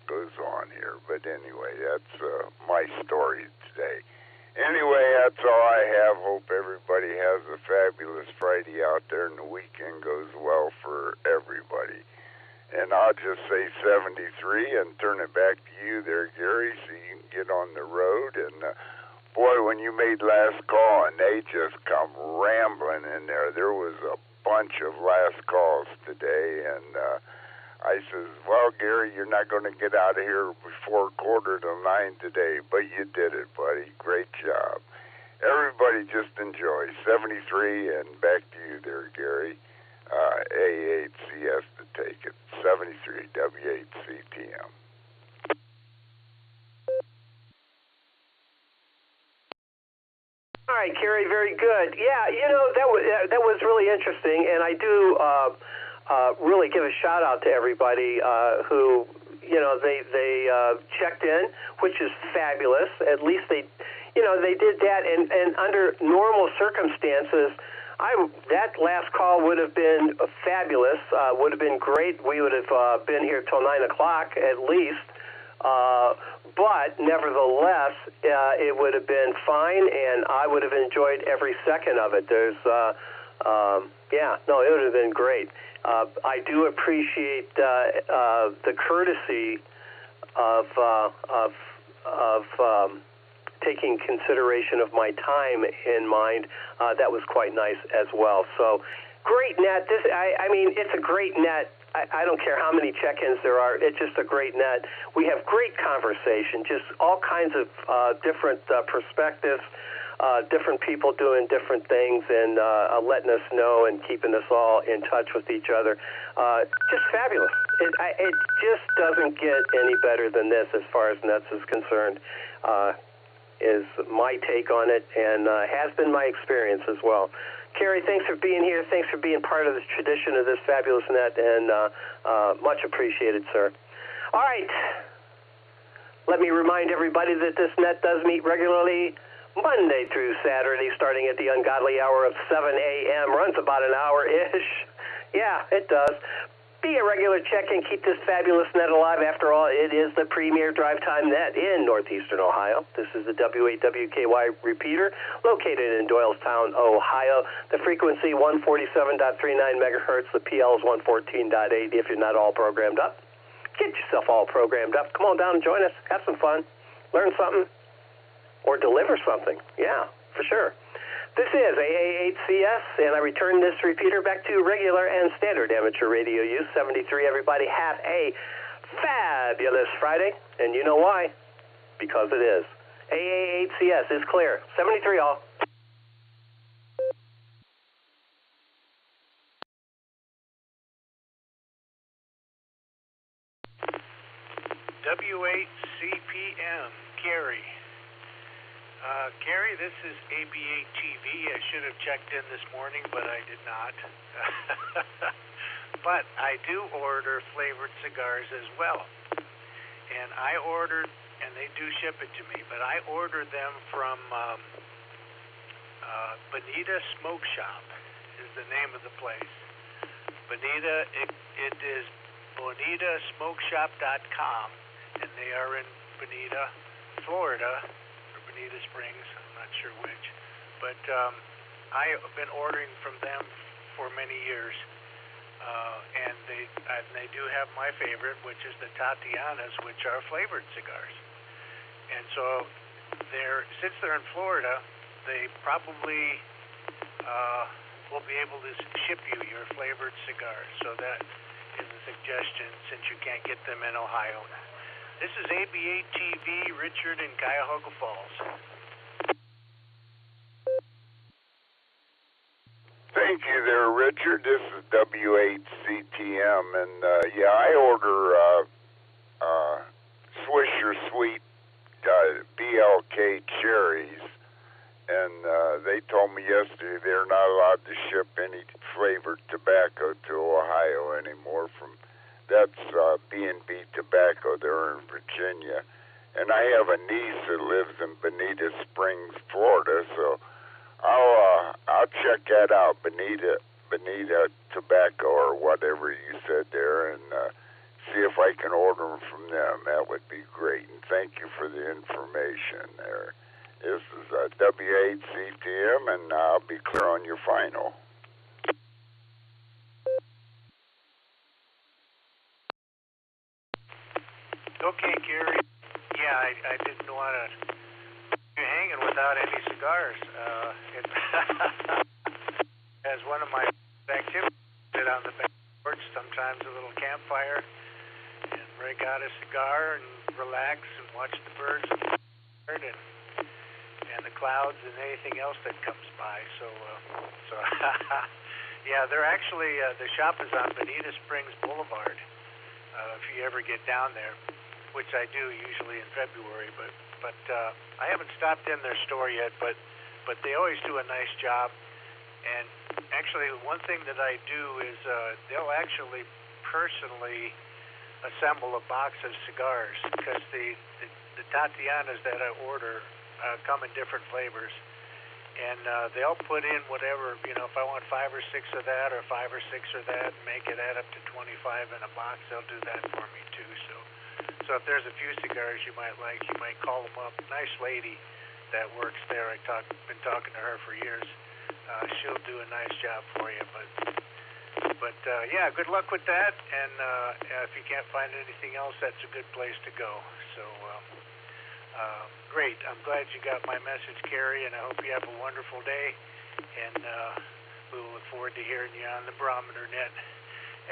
goes on here. But anyway, that's my story today. Anyway, that's all I have. Hope everybody has a fabulous Friday out there, and the weekend goes well for everybody. And I'll just say 73 and turn it back to you there, Gary, so you can get on the road. And boy, when you made last call and they just come rambling in there, there was a bunch of last calls today. And I says, well, Gary, you're not going to get out of here before 8:45 today, but you did it, buddy. Great job. Everybody just enjoy 73 and back to you there, Gary. A8CS to take it. 73 W8CTM. All right, Kerry, very good. Yeah, that was really interesting, and I do really give a shout out to everybody who they checked in, which is fabulous. At least they did that, and under normal circumstances, that last call would have been fabulous. Would have been great. We would have been here till 9 o'clock at least. But nevertheless, it would have been fine, and I would have enjoyed every second of it. It would have been great. I do appreciate the courtesy of taking consideration of my time in mind. That was quite nice as well. So, great net. It's a great net. I don't care how many check-ins there are. It's just a great net. We have great conversation, just all kinds of different perspectives, different people doing different things and letting us know and keeping us all in touch with each other. Just fabulous. It just doesn't get any better than this as far as nets is concerned, is my take on it, and has been my experience as well. Kerry, thanks for being here. Thanks for being part of this tradition of this fabulous net, and much appreciated, sir. All right. Let me remind everybody that this net does meet regularly Monday through Saturday, starting at the ungodly hour of 7 a.m., runs about an hour-ish. Yeah, it does. Be a regular check-in. Keep this fabulous net alive. After all, it is the premier drive time net in northeastern Ohio. This is the W8WKY repeater located in Doylestown, Ohio. The frequency 147.39 megahertz. The PL is 114.8 if you're not all programmed up. Get yourself all programmed up. Come on down and join us. Have some fun. Learn something. Or deliver something. Yeah, for sure. This is AA8CS, and I return this repeater back to regular and standard amateur radio use. 73, everybody, have a fabulous Friday, and you know why? Because it is. AA8CS is clear. 73, all. W8CPM, Gary. Gary, this is ABA-TV. I should have checked in this morning, but I did not. But I do order flavored cigars as well. And I ordered, and they do ship it to me, but I ordered them from Bonita Smoke Shop is the name of the place. Bonita, it is BonitaSmokeShop.com, and they are in Bonita, Florida, Bonita Springs, I'm not sure which, but I have been ordering from them for many years, and they do have my favorite, which is the Tatianas, which are flavored cigars. And so since they're in Florida, they probably will be able to ship you your flavored cigars. So that is a suggestion since you can't get them in Ohio. This is ABA-TV, Richard in Cuyahoga Falls. Richard. This is W8CTM, and I order Swisher Sweet BLK cherries, and they told me yesterday they're not allowed to ship any flavored tobacco to Ohio anymore. That's B&B Tobacco. They're in Virginia, and I have a niece that lives in Bonita Springs, Florida, so I'll check that out, Bonita Tobacco or whatever you said there, and see if I can order them from them. That would be great. And thank you for the information there. This is W8CTM, and I'll be clear on your final. Okay, Gary. Yeah, I didn't want to be hanging without any cigars. As one of my activities, sit on the back porch, sometimes a little campfire, and break out a cigar and relax and watch the birds and the clouds and anything else that comes by. So yeah, they're actually the shop is on Bonita Springs Boulevard. If you ever get down there, which I do usually in February, but I haven't stopped in their store yet, but they always do a nice job. And actually, one thing that I do is they'll actually personally assemble a box of cigars, because the Tatianas that I order come in different flavors, and they'll put in whatever, if I want 5 or 6 of that, or 5 or 6 of that, and make it add up to 25 in a box, they'll do that for me too. So if there's a few cigars you might like, you might call them up. Nice lady that works there. Been talking to her for years. She'll do a nice job for you. But yeah, good luck with that. And if you can't find anything else, that's a good place to go. So great. I'm glad you got my message, Carrie, and I hope you have a wonderful day. And we will look forward to hearing you on the Barometer Net,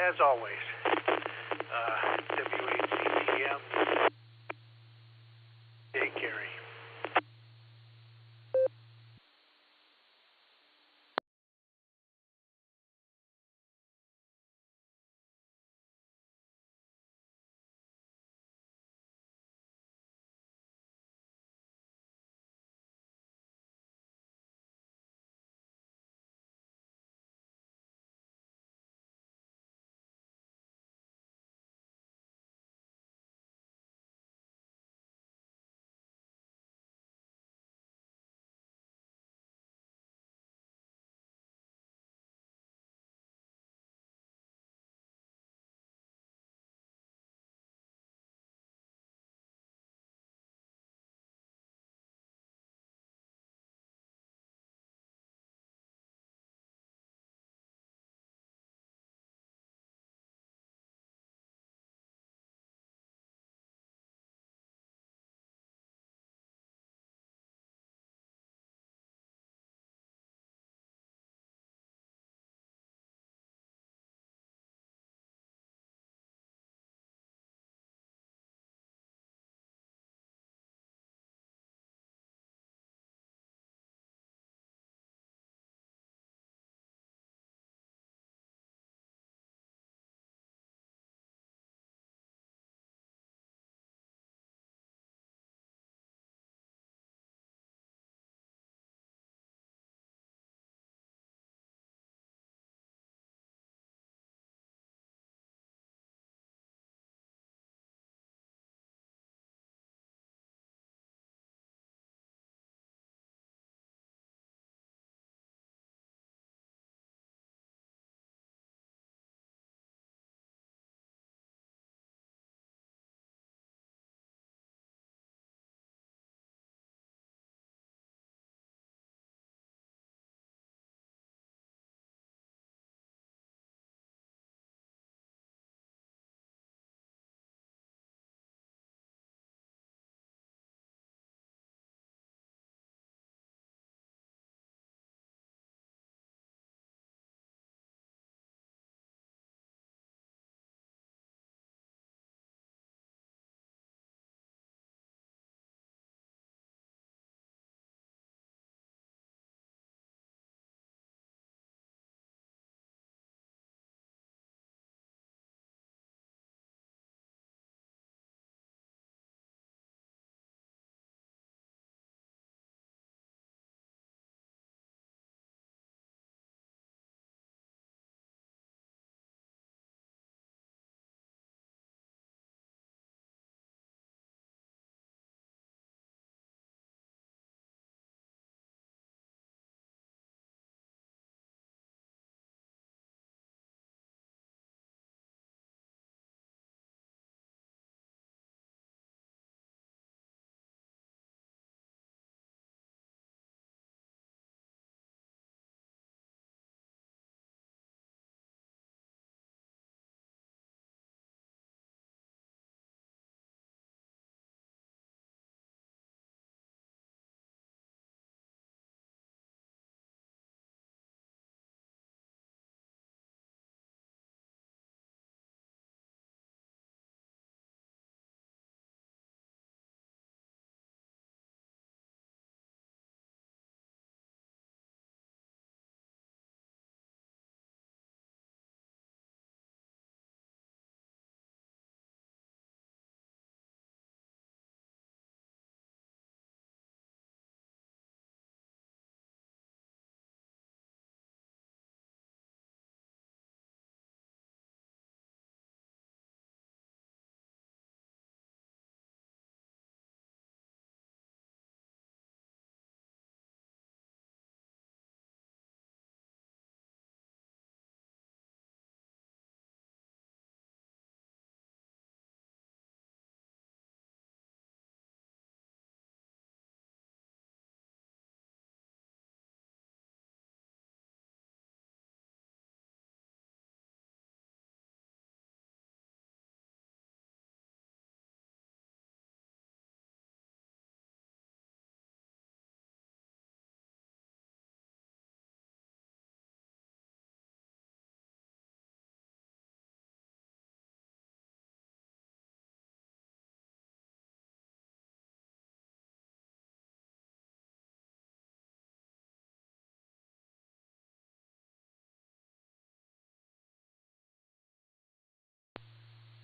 as always. W8CTM. Take care.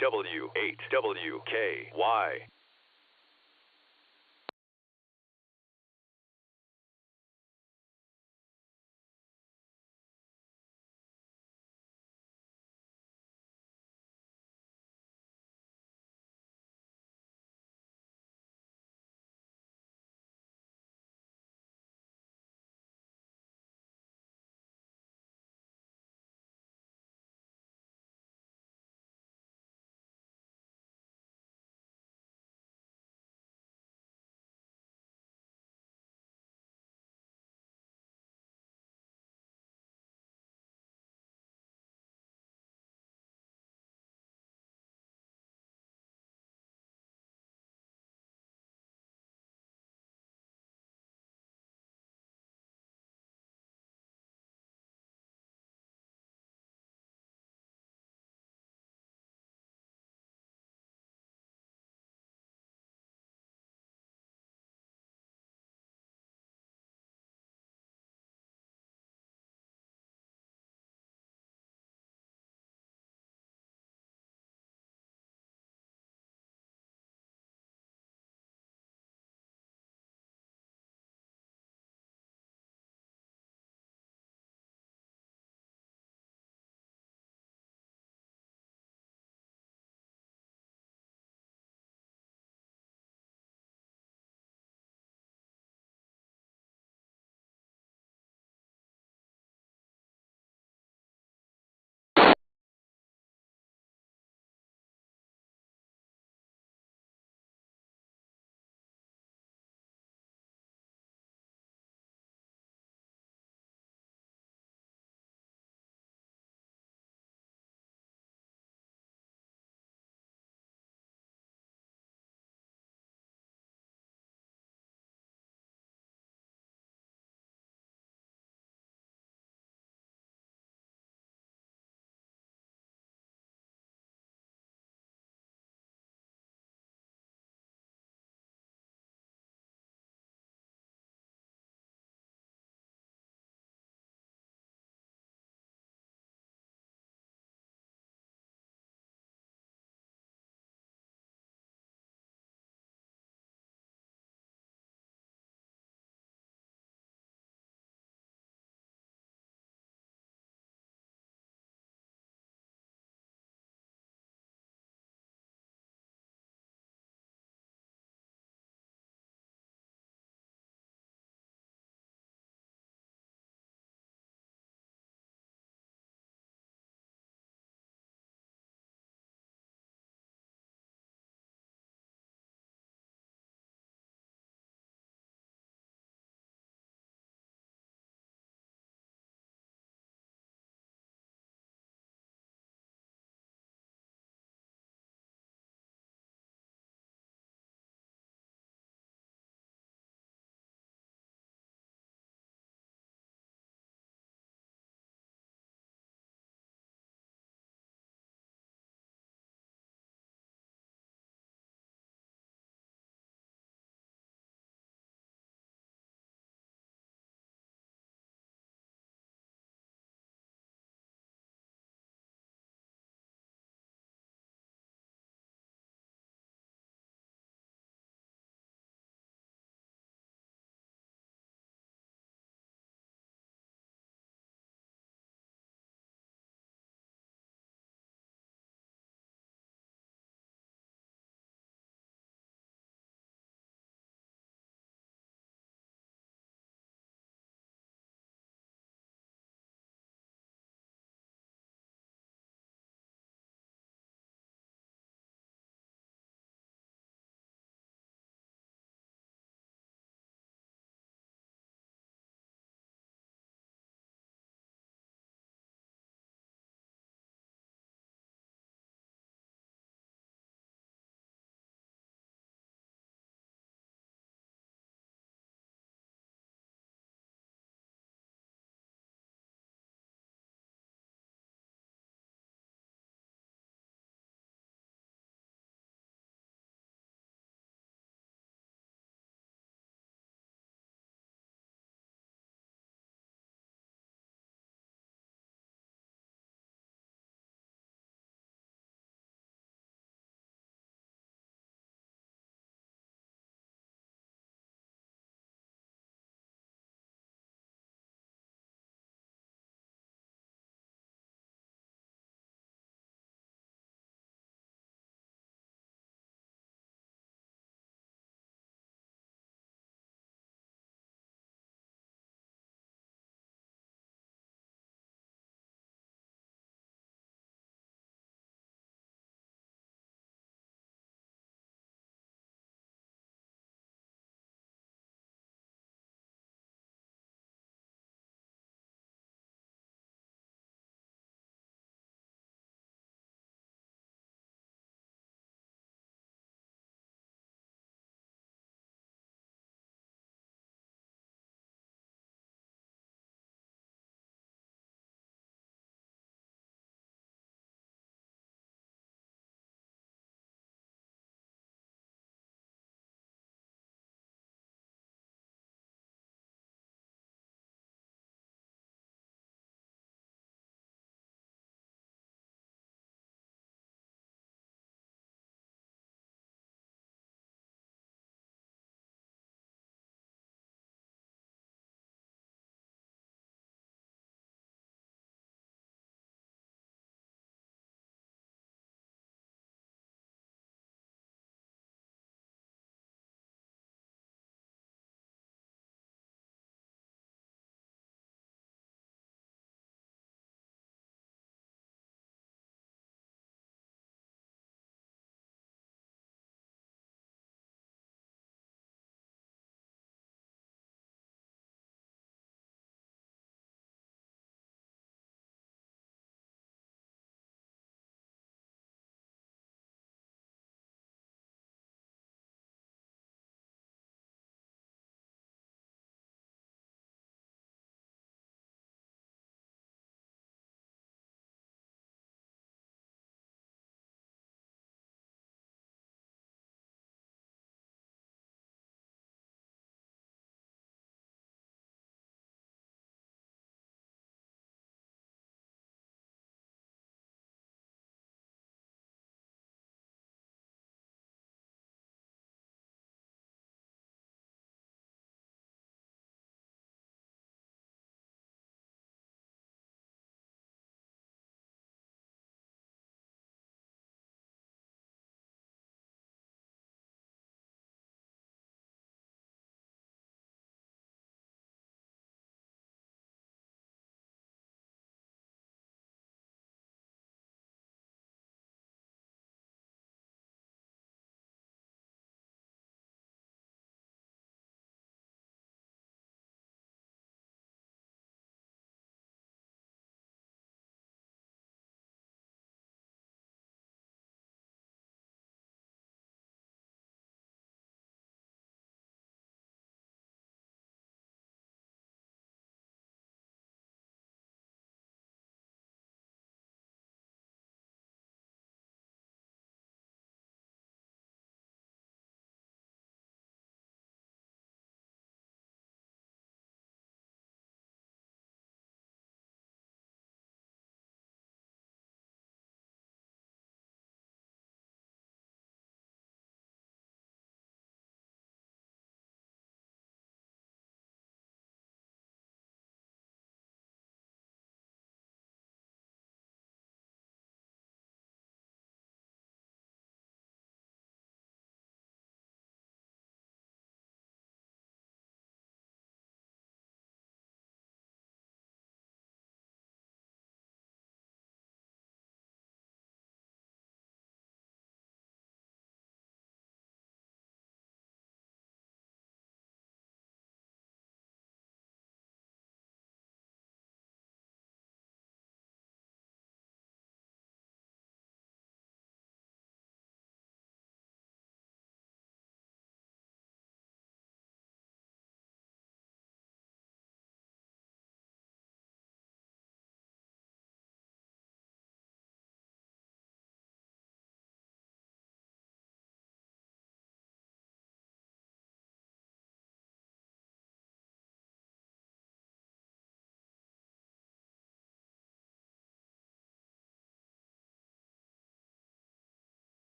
W8WKY.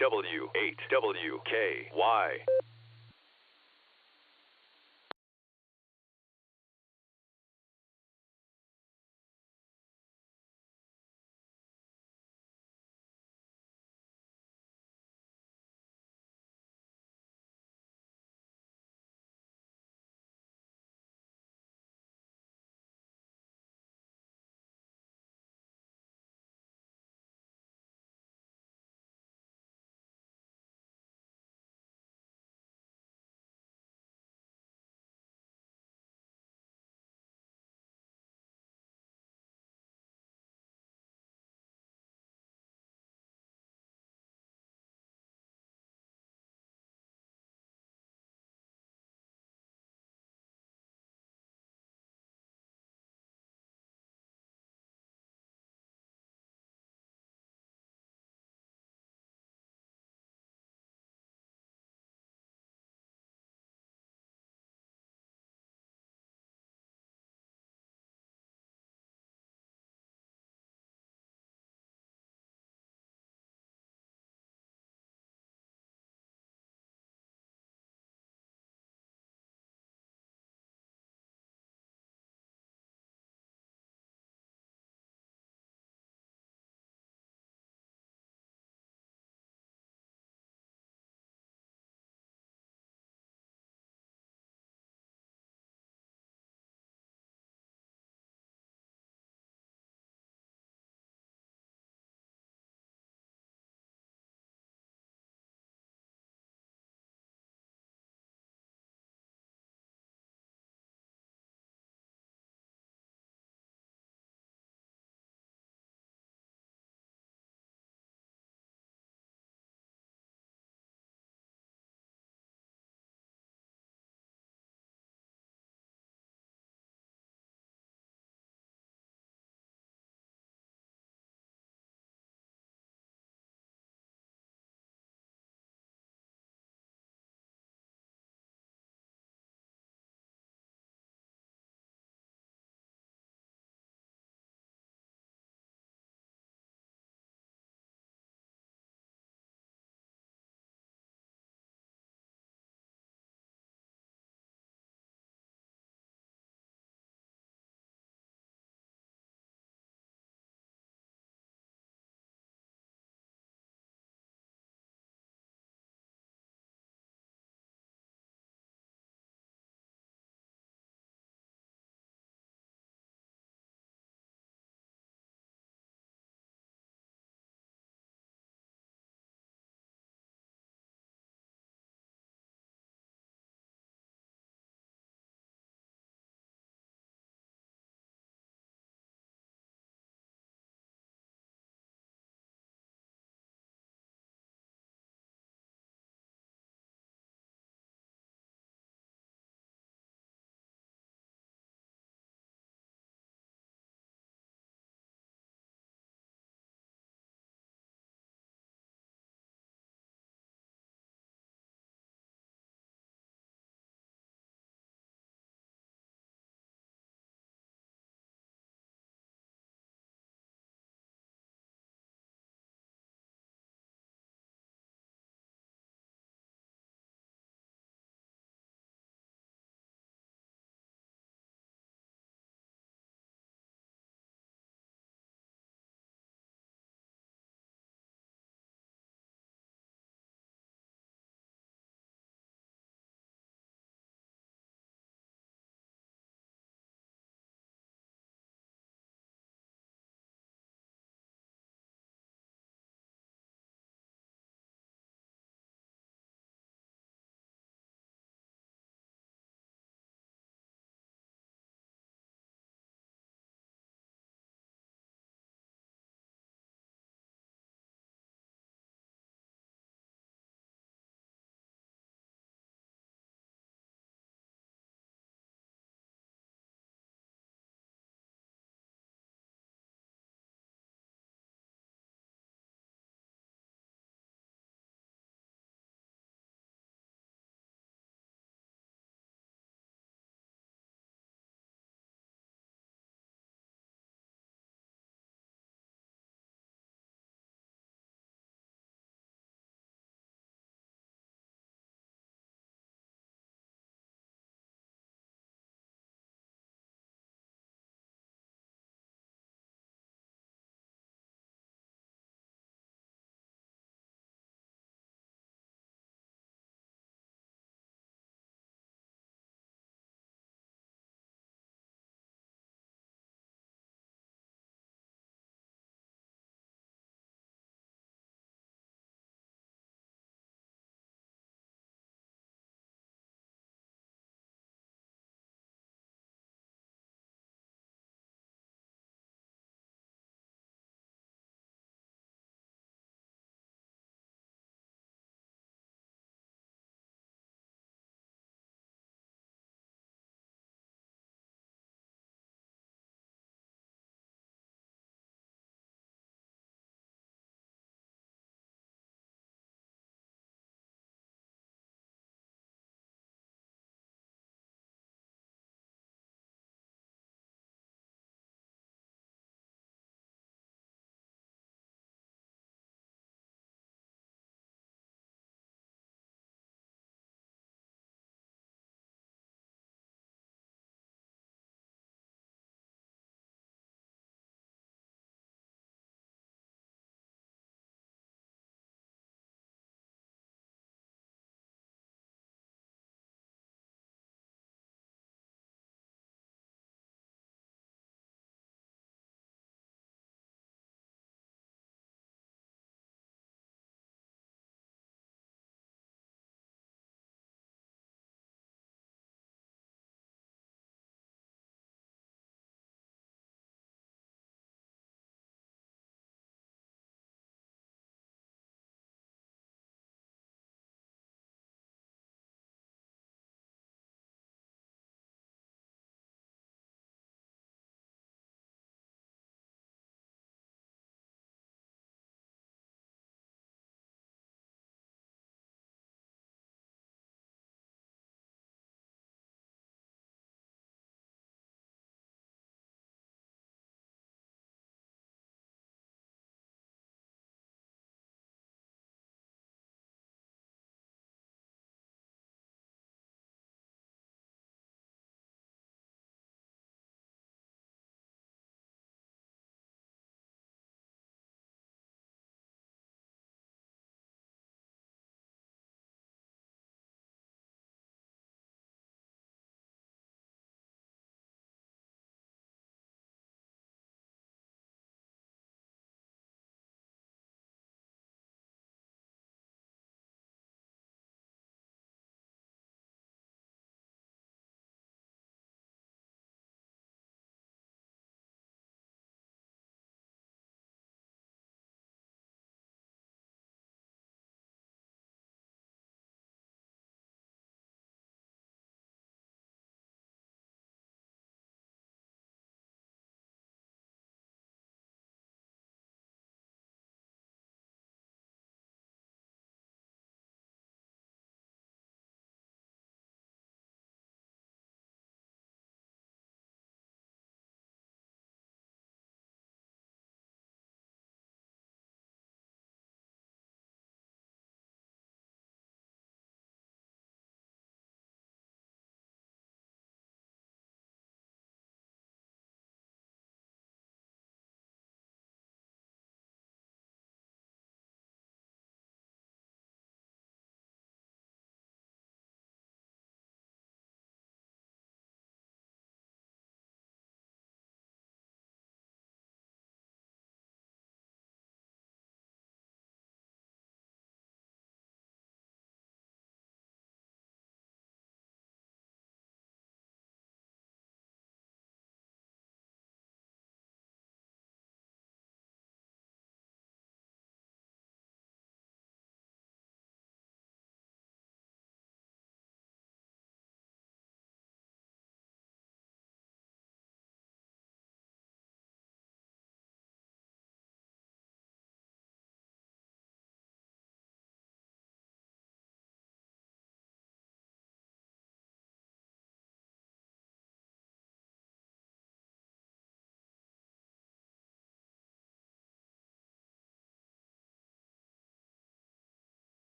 W8WKY.